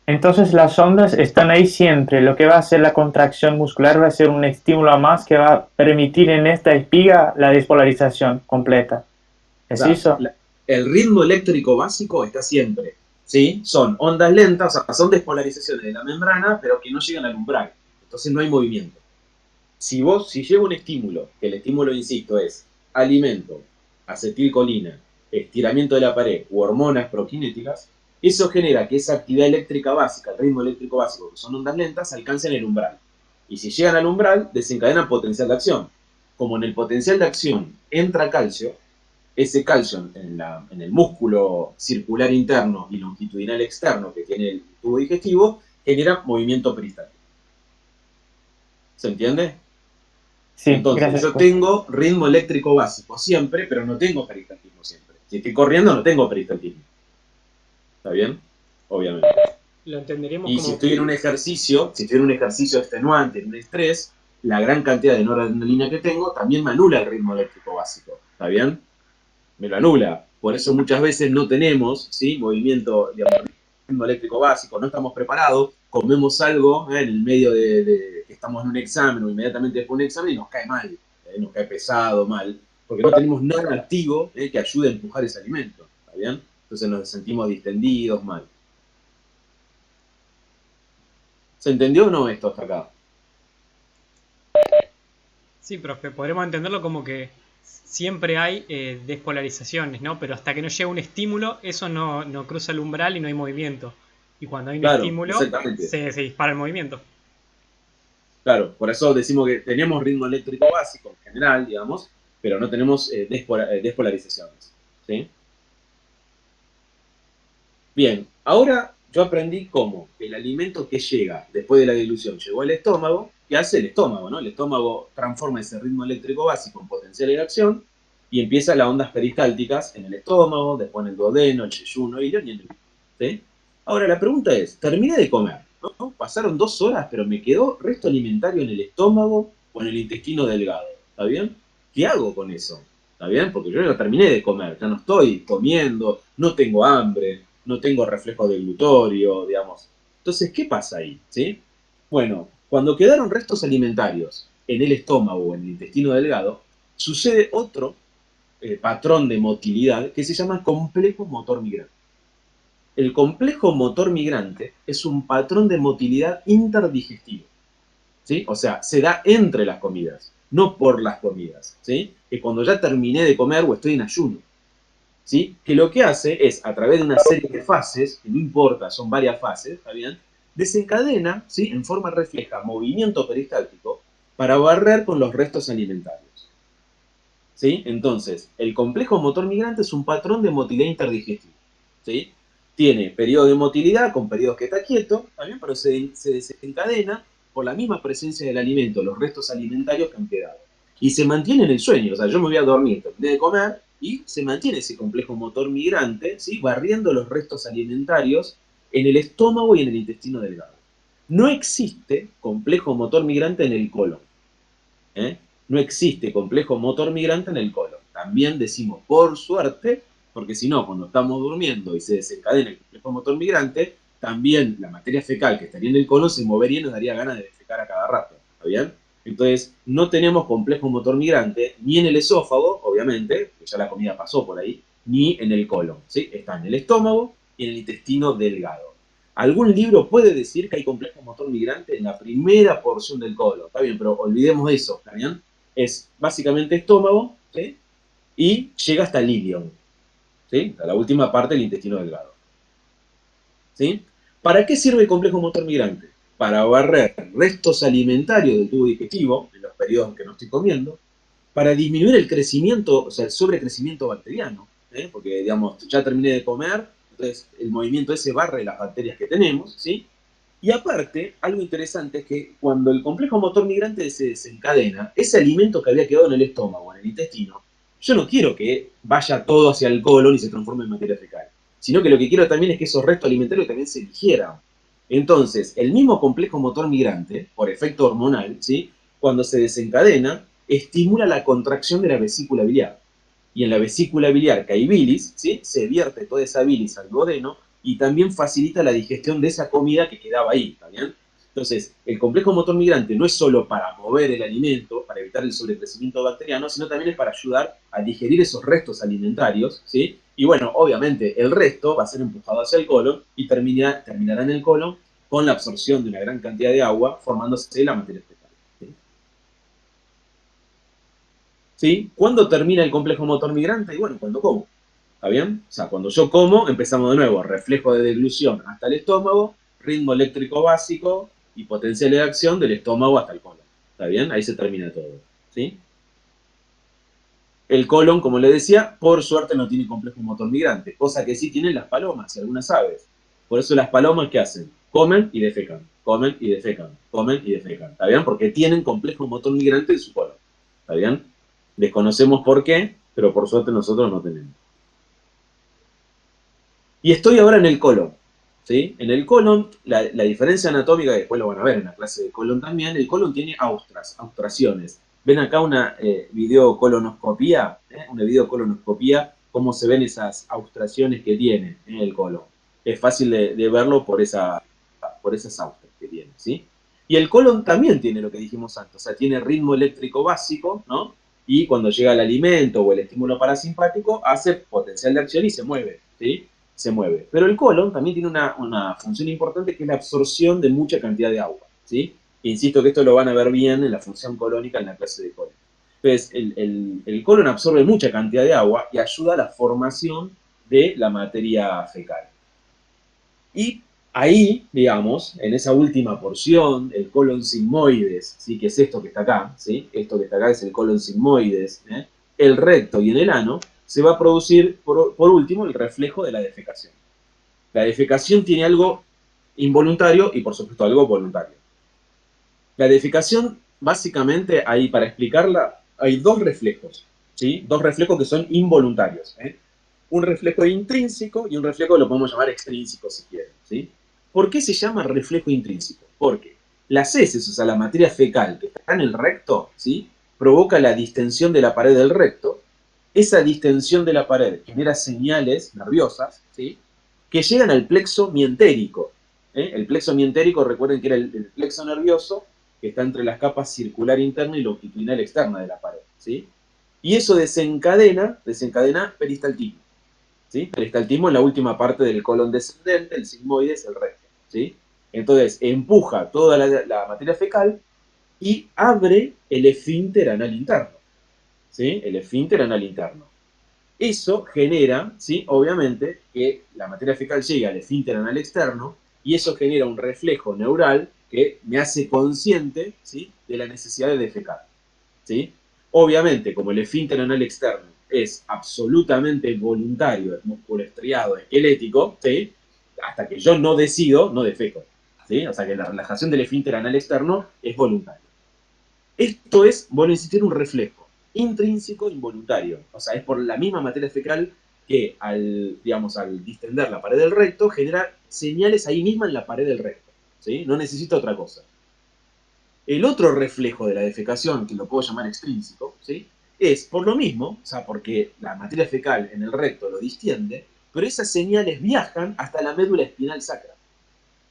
Entonces las ondas están ahí siempre. Lo que va a hacer la contracción muscular va a ser un estímulo más que va a permitir en esta espiga la despolarización completa. ¿Es O sea, eso? el ritmo eléctrico básico está siempre. ¿Sí? Son ondas lentas, o sea, son despolarizaciones de la membrana, pero que no llegan al umbral. Entonces no hay movimiento. Si llega un estímulo, que el estímulo, insisto, es alimento, acetilcolina, estiramiento de la pared u hormonas proquinéticas, eso genera que esa actividad eléctrica básica, el ritmo eléctrico básico, que son ondas lentas, alcancen el umbral. Y si llegan al umbral, desencadenan potencial de acción. Como en el potencial de acción entra calcio, ese calcio en el músculo circular interno y longitudinal externo que tiene el tubo digestivo, genera movimiento peristáltico. ¿Se entiende? Sí, Entonces, gracias. yo tengo ritmo eléctrico básico siempre, pero no tengo peristaltismo siempre. Si estoy corriendo, no tengo peristaltismo. ¿Está bien? Obviamente. Lo entenderíamos Y como... si estoy en un ejercicio, extenuante, en un estrés, la gran cantidad de noradrenalina que tengo también me anula el ritmo eléctrico básico. ¿Está bien? Me lo anula. Por eso muchas veces no tenemos, ¿sí? Movimiento, digamos, ritmo eléctrico básico, no estamos preparados, comemos algo en el medio de que estamos en un examen o inmediatamente después de un examen y nos cae mal, nos cae pesado, mal, porque no tenemos nada activo que ayude a empujar ese alimento. ¿Está bien? Entonces nos sentimos distendidos, mal. ¿Se entendió o no esto hasta acá? Sí, profe, podremos entenderlo como que siempre hay despolarizaciones, ¿no? Pero hasta que no llega un estímulo, eso no cruza el umbral y no hay movimiento. Y cuando hay un Claro, estímulo, exactamente. se dispara el movimiento. Claro, por eso decimos que tenemos ritmo eléctrico básico en general, digamos, pero no tenemos despolarizaciones. ¿Sí? Bien, ahora yo aprendí cómo el alimento que llega después de la dilución llegó al estómago. ¿Qué hace el estómago? ¿No? El estómago transforma ese ritmo eléctrico básico en potencial de acción y empieza las ondas peristálticas en el estómago, después en el duodeno, el yeyuno, y en el... ¿Sí? Ahora la pregunta es, terminé de comer, ¿no? Pasaron 2 horas, pero me quedó resto alimentario en el estómago o en el intestino delgado. ¿Está bien? ¿Qué hago con eso? ¿Está bien? Porque yo ya terminé de comer, ya no estoy comiendo, no tengo hambre, no tengo reflejo deglutorio, digamos. Entonces, ¿qué pasa ahí? ¿Sí? Bueno, cuando quedaron restos alimentarios en el estómago o en el intestino delgado, sucede otro patrón de motilidad que se llama complejo motor migrante. El complejo motor migrante es un patrón de motilidad interdigestivo. ¿Sí? O sea, se da entre las comidas, no por las comidas. ¿Sí? Que cuando ya terminé de comer o estoy en ayuno. ¿Sí? Que lo que hace es, a través de una serie de fases, que no importa, son varias fases, ¿está bien? Desencadena, ¿sí? En forma refleja, movimiento peristáltico para barrer con los restos alimentarios. ¿Sí? Entonces, el complejo motor migrante es un patrón de motilidad interdigestiva. ¿Sí? Tiene periodo de motilidad con periodos que está quieto, ¿está bien? Pero se desencadena por la misma presencia del alimento, los restos alimentarios que han quedado. y se mantiene en el sueño. O sea, yo me voy a dormir, terminé de comer, y se mantiene ese complejo motor migrante, ¿sí? Barriendo los restos alimentarios en el estómago y en el intestino delgado. No existe complejo motor migrante en el colon. ¿Eh? No existe complejo motor migrante en el colon. También decimos por suerte, porque si no, cuando estamos durmiendo y se desencadena el complejo motor migrante, también la materia fecal que estaría en el colon se movería y nos daría ganas de defecar a cada rato. ¿Está bien? Entonces, no tenemos complejo motor migrante ni en el esófago, obviamente, que ya la comida pasó por ahí, ni en el colon. ¿Sí? Está en el estómago y en el intestino delgado. ¿Algún libro puede decir que hay complejo motor migrante en la primera porción del colon? Está bien, pero olvidemos eso, ¿está bien? Es básicamente estómago, ¿sí? Y llega hasta el ilion, ¿sí? A la última parte del intestino delgado. ¿Sí? ¿Para qué sirve el complejo motor migrante? Para barrer restos alimentarios del tubo digestivo, en los periodos en que no estoy comiendo, para disminuir el crecimiento, o sea, el sobrecrecimiento bacteriano, ¿eh? Porque, digamos, ya terminé de comer, entonces el movimiento ese barre las bacterias que tenemos, ¿sí? Y aparte, algo interesante es que cuando el complejo motor migrante se desencadena, ese alimento que había quedado en el estómago, en el intestino, yo no quiero que vaya todo hacia el colon y se transforme en materia fecal, sino que lo que quiero también es que esos restos alimentarios también se digieran. Entonces, el mismo complejo motor migrante, por efecto hormonal, ¿sí? Cuando se desencadena, estimula la contracción de la vesícula biliar. Y en la vesícula biliar, que hay bilis, ¿sí? Se vierte toda esa bilis al duodeno y también facilita la digestión de esa comida que quedaba ahí, ¿está bien? Entonces, el complejo motor migrante no es solo para mover el alimento, para evitar el sobrecrecimiento bacteriano, sino también es para ayudar a digerir esos restos alimentarios, ¿sí? Y bueno, obviamente, el resto va a ser empujado hacia el colon y terminará en el colon con la absorción de una gran cantidad de agua, formándose la materia fecal. ¿Sí? ¿Sí? ¿Cuándo termina el complejo motor migrante? Y bueno, cuando como. ¿Está bien? O sea, cuando yo como, empezamos de nuevo, reflejo de deglución hasta el estómago, ritmo eléctrico básico y potenciales de acción del estómago hasta el colon. ¿Está bien? Ahí se termina todo. ¿Sí? El colon, como le decía, por suerte no tiene complejo motor migrante, cosa que sí tienen las palomas y algunas aves. Por eso las palomas, ¿qué hacen? Comen y defecan, comen y defecan, comen y defecan. ¿Está bien? Porque tienen complejo motor migrante en su colon. ¿Está bien? Desconocemos por qué, pero por suerte nosotros no tenemos. Y estoy ahora en el colon. ¿Sí? En el colon, la diferencia anatómica, que después lo van a ver en la clase de colon también, el colon tiene austraciones. Ven acá una videocolonoscopía, una videocolonoscopía, cómo se ven esas austraciones que tiene en el colon. Es fácil de verlo por esas austras que tiene, ¿sí? Y el colon también tiene lo que dijimos antes, o sea, tiene ritmo eléctrico básico, ¿no? Y cuando llega el alimento o el estímulo parasimpático, hace potencial de acción y se mueve, ¿sí? Se mueve. Pero el colon también tiene una función importante que es la absorción de mucha cantidad de agua, ¿sí? Insisto que esto lo van a ver bien en la función colónica en la clase de colon. Entonces, el colon absorbe mucha cantidad de agua y ayuda a la formación de la materia fecal. Y ahí, digamos, en esa última porción, el colon sigmoides, ¿sí? Que es esto que está acá, ¿sí? Esto que está acá es el colon sigmoides, el recto y en el ano, se va a producir, por último, el reflejo de la defecación. La defecación tiene algo involuntario y, por supuesto, algo voluntario. La defecación, básicamente, ahí para explicarla, hay dos reflejos, ¿sí? Dos reflejos que son involuntarios, un reflejo intrínseco y un reflejo que lo podemos llamar extrínseco si quieren, ¿sí? ¿Por qué se llama reflejo intrínseco? Porque las heces, o sea, la materia fecal que está en el recto, ¿sí? Provoca la distensión de la pared del recto. Esa distensión de la pared genera señales nerviosas, ¿sí? Que llegan al plexo mientérico. El plexo mientérico, recuerden que era el plexo nervioso que está entre las capas circular interna y longitudinal externa de la pared, ¿sí? Y eso desencadena peristaltismo, ¿sí? Peristaltismo en la última parte del colon descendente, el sigmoides, el recto, ¿sí? Entonces, empuja toda la materia fecal y abre el esfínter anal interno, ¿sí? El esfínter anal interno. Eso genera, ¿sí? Obviamente, que la materia fecal llegue al esfínter anal externo y eso genera un reflejo neural que me hace consciente, ¿sí? De la necesidad de defecar, ¿sí? Obviamente, como el esfínter anal externo es absolutamente voluntario, es músculo estriado, esquelético, ¿sí? Hasta que yo no decido, no defeco, ¿sí? O sea que la relajación del esfínter anal externo es voluntaria. Esto es, vuelvo a insistir, un reflejo intrínseco involuntario. O sea, es por la misma materia fecal que al distender la pared del recto genera señales ahí misma en la pared del recto. ¿Sí? No necesita otra cosa. El otro reflejo de la defecación, que lo puedo llamar extrínseco, ¿sí? Es por lo mismo, o sea, porque la materia fecal en el recto lo distiende, pero esas señales viajan hasta la médula espinal sacra.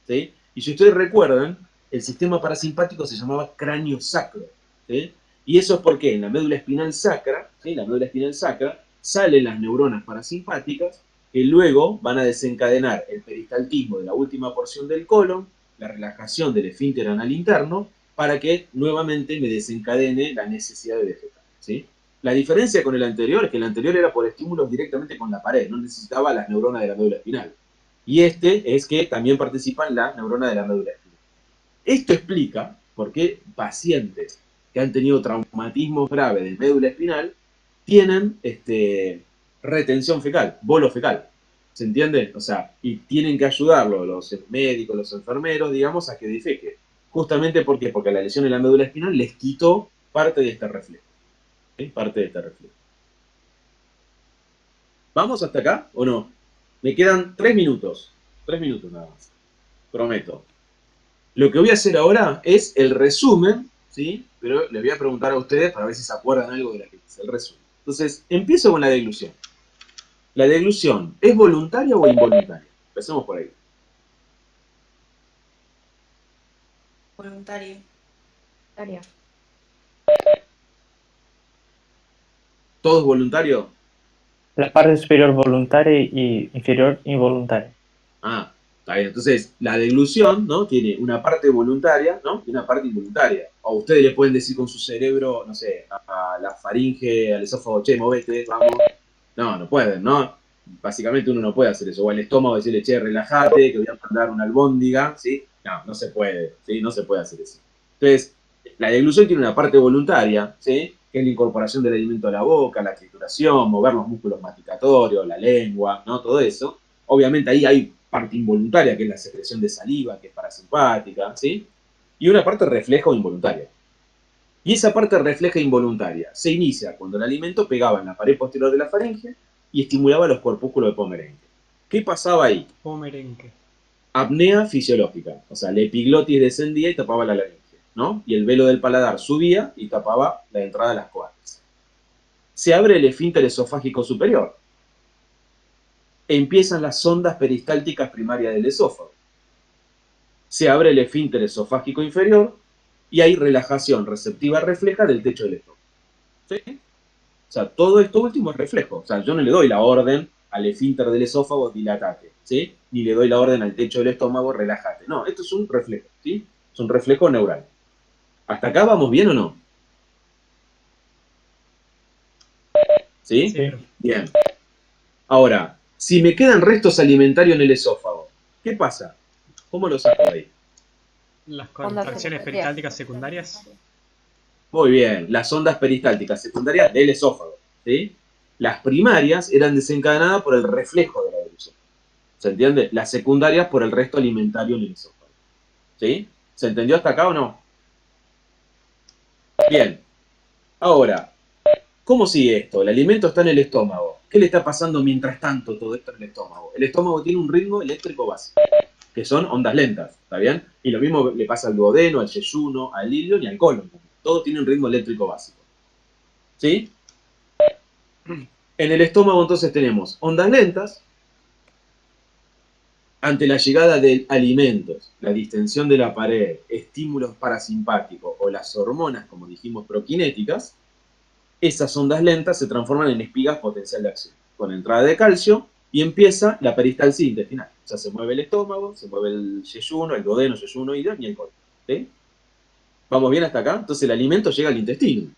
¿Sí? Y si ustedes recuerdan, el sistema parasimpático se llamaba cráneo sacro. ¿Sí? Y eso es porque en la médula espinal sacra, ¿sí? La médula espinal sacra, salen las neuronas parasimpáticas que luego van a desencadenar el peristaltismo de la última porción del colon, la relajación del esfínter anal interno, para que nuevamente me desencadene la necesidad de defecar. ¿Sí? La diferencia con el anterior es que el anterior era por estímulos directamente con la pared, no necesitaba las neuronas de la médula espinal. Y este es que también participa en la neurona de la médula espinal. Esto explica por qué pacientes que han tenido traumatismos graves de médula espinal tienen retención fecal, bolo fecal. ¿Se entiende? O sea, y tienen que ayudarlo los médicos, los enfermeros, digamos, a que defeque. Justamente porque la lesión en la médula espinal les quitó parte de este reflejo. ¿Sí? Parte de este reflejo. ¿Vamos hasta acá o no? Me quedan 3 minutos. 3 minutos nada más. Prometo. Lo que voy a hacer ahora es el resumen, ¿sí? Pero les voy a preguntar a ustedes para ver si se acuerdan algo de la que es el resumen. Entonces, empiezo con la deglución. ¿La deglución es voluntaria o involuntaria? Empecemos por ahí. Voluntario. Voluntaria. ¿Todo es voluntario? La parte superior voluntaria y inferior involuntaria. Ah, está bien. Entonces, la deglución, ¿no? Tiene una parte voluntaria, ¿no? Y una parte involuntaria. O ustedes le pueden decir con su cerebro, no sé, a la faringe, al esófago, che, movete, vamos. No, no pueden, ¿no? Básicamente uno no puede hacer eso. O al estómago decirle, che, relájate, que voy a mandar una albóndiga, ¿sí? No, no se puede, ¿sí? No se puede hacer eso. Entonces, la deglución tiene una parte voluntaria, ¿sí? Que es la incorporación del alimento a la boca, la trituración, mover los músculos masticatorios, la lengua, ¿no? Todo eso. Obviamente ahí hay parte involuntaria, que es la secreción de saliva, que es parasimpática, ¿sí? Y una parte refleja o involuntaria. Y esa parte refleja involuntaria se inicia cuando el alimento pegaba en la pared posterior de la faringe y estimulaba los corpúsculos de Pomerenque. ¿Qué pasaba ahí? Pomerenque. Apnea fisiológica, o sea, la epiglotis descendía y tapaba la laringe, ¿no? Y el velo del paladar subía y tapaba la entrada de las coartas. Se abre el esfínter esofágico superior. Empiezan las sondas peristálticas primarias del esófago. Se abre el esfínter esofágico inferior y hay relajación receptiva refleja del techo del estómago. ¿Sí? O sea, todo esto último es reflejo. O sea, yo no le doy la orden al esfínter del esófago, dilatate, ¿sí? Ni le doy la orden al techo del estómago, relájate. No, esto es un reflejo, ¿sí? Es un reflejo neural. ¿Hasta acá vamos bien o no? ¿Sí? Sí. Bien. Ahora, si me quedan restos alimentarios en el esófago, ¿qué pasa? ¿Cómo lo saco de ahí? Las Ondas contracciones peristálticas secundarias. Muy bien, las ondas peristálticas secundarias del esófago, ¿sí? Las primarias eran desencadenadas por el reflejo de la deglución. ¿Se entiende? Las secundarias por el resto alimentario en el esófago. ¿Sí? ¿Se entendió hasta acá o no? Bien. Ahora, ¿cómo sigue esto? El alimento está en el estómago. ¿Qué le está pasando mientras tanto todo esto en el estómago? El estómago tiene un ritmo eléctrico básico, que son ondas lentas, ¿está bien? Y lo mismo le pasa al duodeno, al yeyuno, al ilion y al colon. Todo tiene un ritmo eléctrico básico. ¿Sí? En el estómago entonces tenemos ondas lentas ante la llegada de alimentos, la distensión de la pared, estímulos parasimpáticos o las hormonas, como dijimos, proquinéticas. Esas ondas lentas se transforman en espigas potencial de acción, con entrada de calcio y empieza la peristalsis intestinal. O sea, se mueve el estómago, se mueve el yeyuno, el duodeno, yeyuno, ilion y el colon. ¿Sí? ¿Vamos bien hasta acá? Entonces el alimento llega al intestino.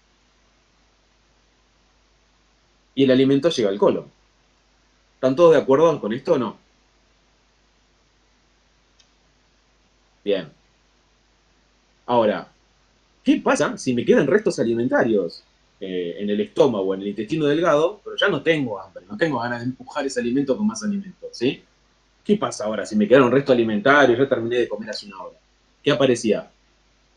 Y el alimento llega al colon. ¿Están todos de acuerdo con esto o no? Bien. Ahora, ¿qué pasa si me quedan restos alimentarios en el estómago o en el intestino delgado, pero ya no tengo hambre, no tengo ganas de empujar ese alimento con más alimento, ¿sí? ¿Qué pasa ahora si me quedaron restos alimentarios, ya terminé de comer hace una hora? ¿Qué aparecía?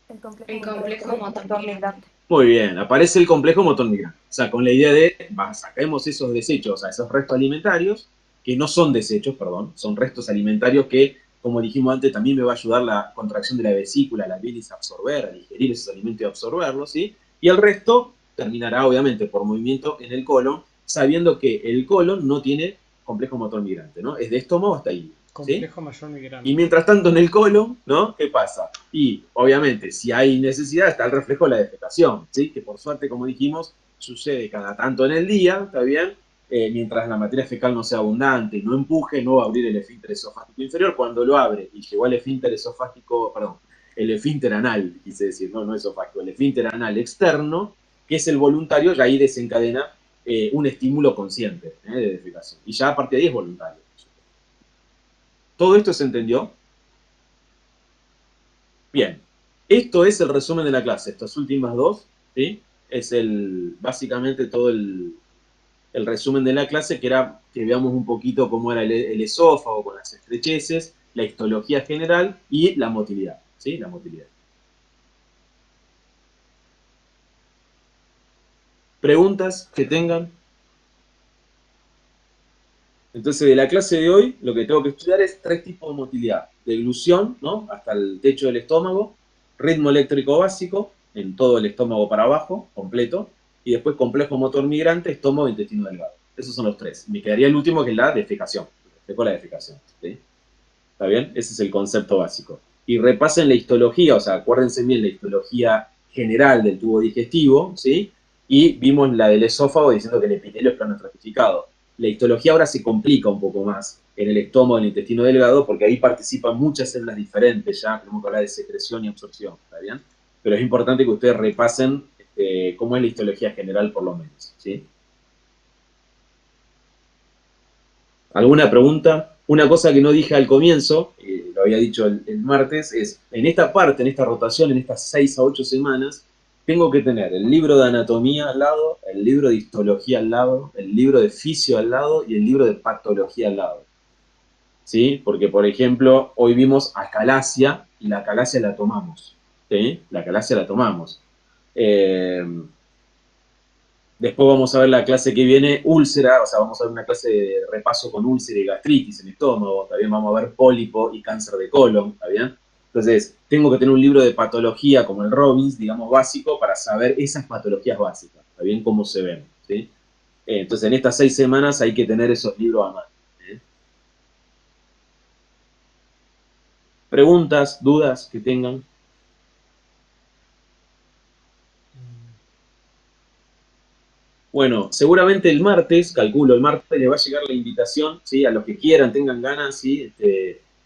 El complejo motor migrante. Muy bien, aparece el complejo motor migrante. O sea, con la idea de, saquemos esos desechos, o sea, esos restos alimentarios, que no son desechos, perdón, son restos alimentarios que, como dijimos antes, también me va a ayudar la contracción de la vesícula, la bilis a absorber, a digerir esos alimentos y absorberlos, ¿sí? Y el resto terminará, obviamente, por movimiento en el colon, sabiendo que el colon no tiene complejo motor migrante, ¿no? Es de estómago hasta ahí. Complejo mayor migrante. Y mientras tanto en el colon, ¿no? ¿Qué pasa? Y obviamente, si hay necesidad, está el reflejo de la defecación, ¿sí? Que por suerte, como dijimos, sucede cada tanto en el día, ¿está bien? Mientras la materia fecal no sea abundante y no empuje, no va a abrir el esfínter esofágico inferior. Cuando lo abre y llegó al esfínter esofágico, perdón, el esfínter anal, quise decir, no esofágico, el esfínter anal externo, que es el voluntario, ya ahí desencadena un estímulo consciente de defecación. Y ya a partir de ahí es voluntario. ¿Todo esto se entendió? Bien. Esto es el resumen de la clase. Estas últimas dos, ¿sí? Es básicamente todo el resumen de la clase, que era que veamos un poquito cómo era el esófago con las estrecheces, la histología general y la motilidad, ¿sí? La motilidad. ¿Preguntas que tengan? Entonces, de la clase de hoy, lo que tengo que estudiar es 3 tipos de motilidad. Deglución, ¿no? Hasta el techo del estómago, ritmo eléctrico básico, en todo el estómago para abajo, completo, y después complejo motor migrante, estómago e intestino delgado. Esos son los 3. Me quedaría el último, que es la defecación. La defecación, ¿sí? ¿Está bien? Ese es el concepto básico. Y repasen la histología, o sea, acuérdense bien la histología general del tubo digestivo, ¿sí? Y vimos la del esófago diciendo que el epitelio es plano estratificado. La histología ahora se complica un poco más en el estómago, en el intestino delgado, porque ahí participan muchas células diferentes, ya tenemos que hablar de secreción y absorción, ¿está bien? Pero es importante que ustedes repasen cómo es la histología general, por lo menos, ¿sí? ¿Alguna pregunta? Una cosa que no dije al comienzo, lo había dicho el martes, es en esta parte, en esta rotación, en estas 6 a 8 semanas, tengo que tener el libro de anatomía al lado, el libro de histología al lado, el libro de fisio al lado y el libro de patología al lado. ¿Sí? Porque, por ejemplo, hoy vimos acalasia y la acalasia la tomamos. ¿Sí? La acalasia la tomamos. Después vamos a ver la clase que viene, úlcera, o sea, vamos a ver una clase de repaso con úlcera y gastritis en el estómago, también vamos a ver pólipo y cáncer de colon, ¿está bien? Entonces, tengo que tener un libro de patología como el Robbins, digamos, básico, para saber esas patologías básicas, ¿está bien? Cómo se ven, ¿sí? Entonces, en estas 6 semanas hay que tener esos libros a mano. ¿Preguntas, dudas que tengan? Bueno, seguramente el martes, calculo, el martes le va a llegar la invitación, ¿sí? A los que quieran, tengan ganas, ¿sí?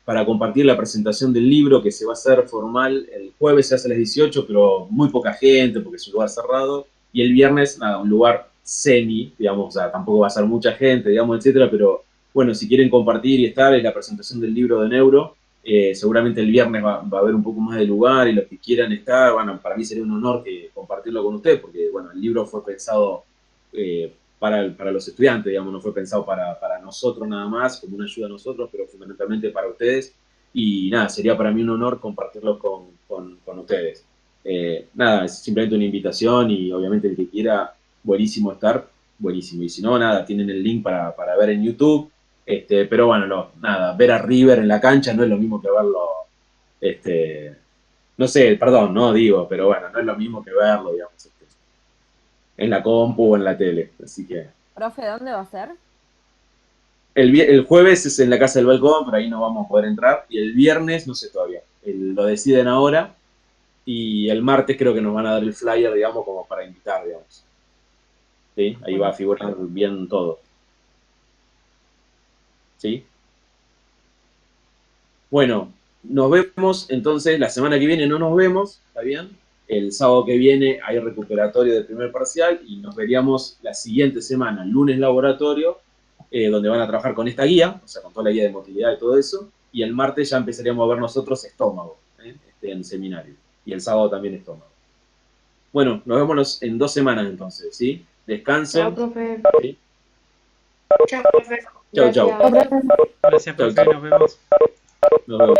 Para compartir la presentación del libro que se va a hacer formal. El jueves se hace a las 18, pero muy poca gente porque es un lugar cerrado. Y el viernes, nada, un lugar semi, digamos, o sea, tampoco va a ser mucha gente, digamos, etcétera, pero bueno, si quieren compartir y estar, es la presentación del libro de Neuro. Seguramente el viernes va a haber un poco más de lugar y los que quieran estar, bueno, para mí sería un honor compartirlo con ustedes, porque bueno, el libro fue pensado para los estudiantes, digamos, no fue pensado para nosotros nada más, como una ayuda a nosotros, pero fundamentalmente para ustedes. Y nada, sería para mí un honor compartirlo con ustedes. Nada, es simplemente una invitación y obviamente el que quiera, buenísimo estar, buenísimo. Y si no, nada, tienen el link para ver en YouTube. Pero bueno, nada, ver a River en la cancha no es lo mismo que verlo, no sé, perdón, no digo, pero bueno, no es lo mismo que verlo, digamos, en la compu o en la tele, así que... Profe, ¿dónde va a ser? El jueves es en la Casa del Balcón, pero ahí no vamos a poder entrar, y el viernes, no sé todavía, lo deciden ahora, y el martes creo que nos van a dar el flyer, digamos, como para invitar, digamos. ¿Sí? Ahí va a figurar bien todo. ¿Sí? Bueno, nos vemos entonces la semana que viene, no nos vemos, ¿está bien? El sábado que viene hay recuperatorio del primer parcial y nos veríamos la siguiente semana, lunes laboratorio, donde van a trabajar con esta guía, o sea, con toda la guía de motilidad y todo eso, y el martes ya empezaríamos a ver nosotros estómago, en seminario, y el sábado también estómago. Bueno, nos vemos en 2 semanas entonces, ¿sí? Descansen. Chao, profe. ¿Sí? Chao, profe. Chau, chau. Gracias, profe, nos vemos. Nos vemos.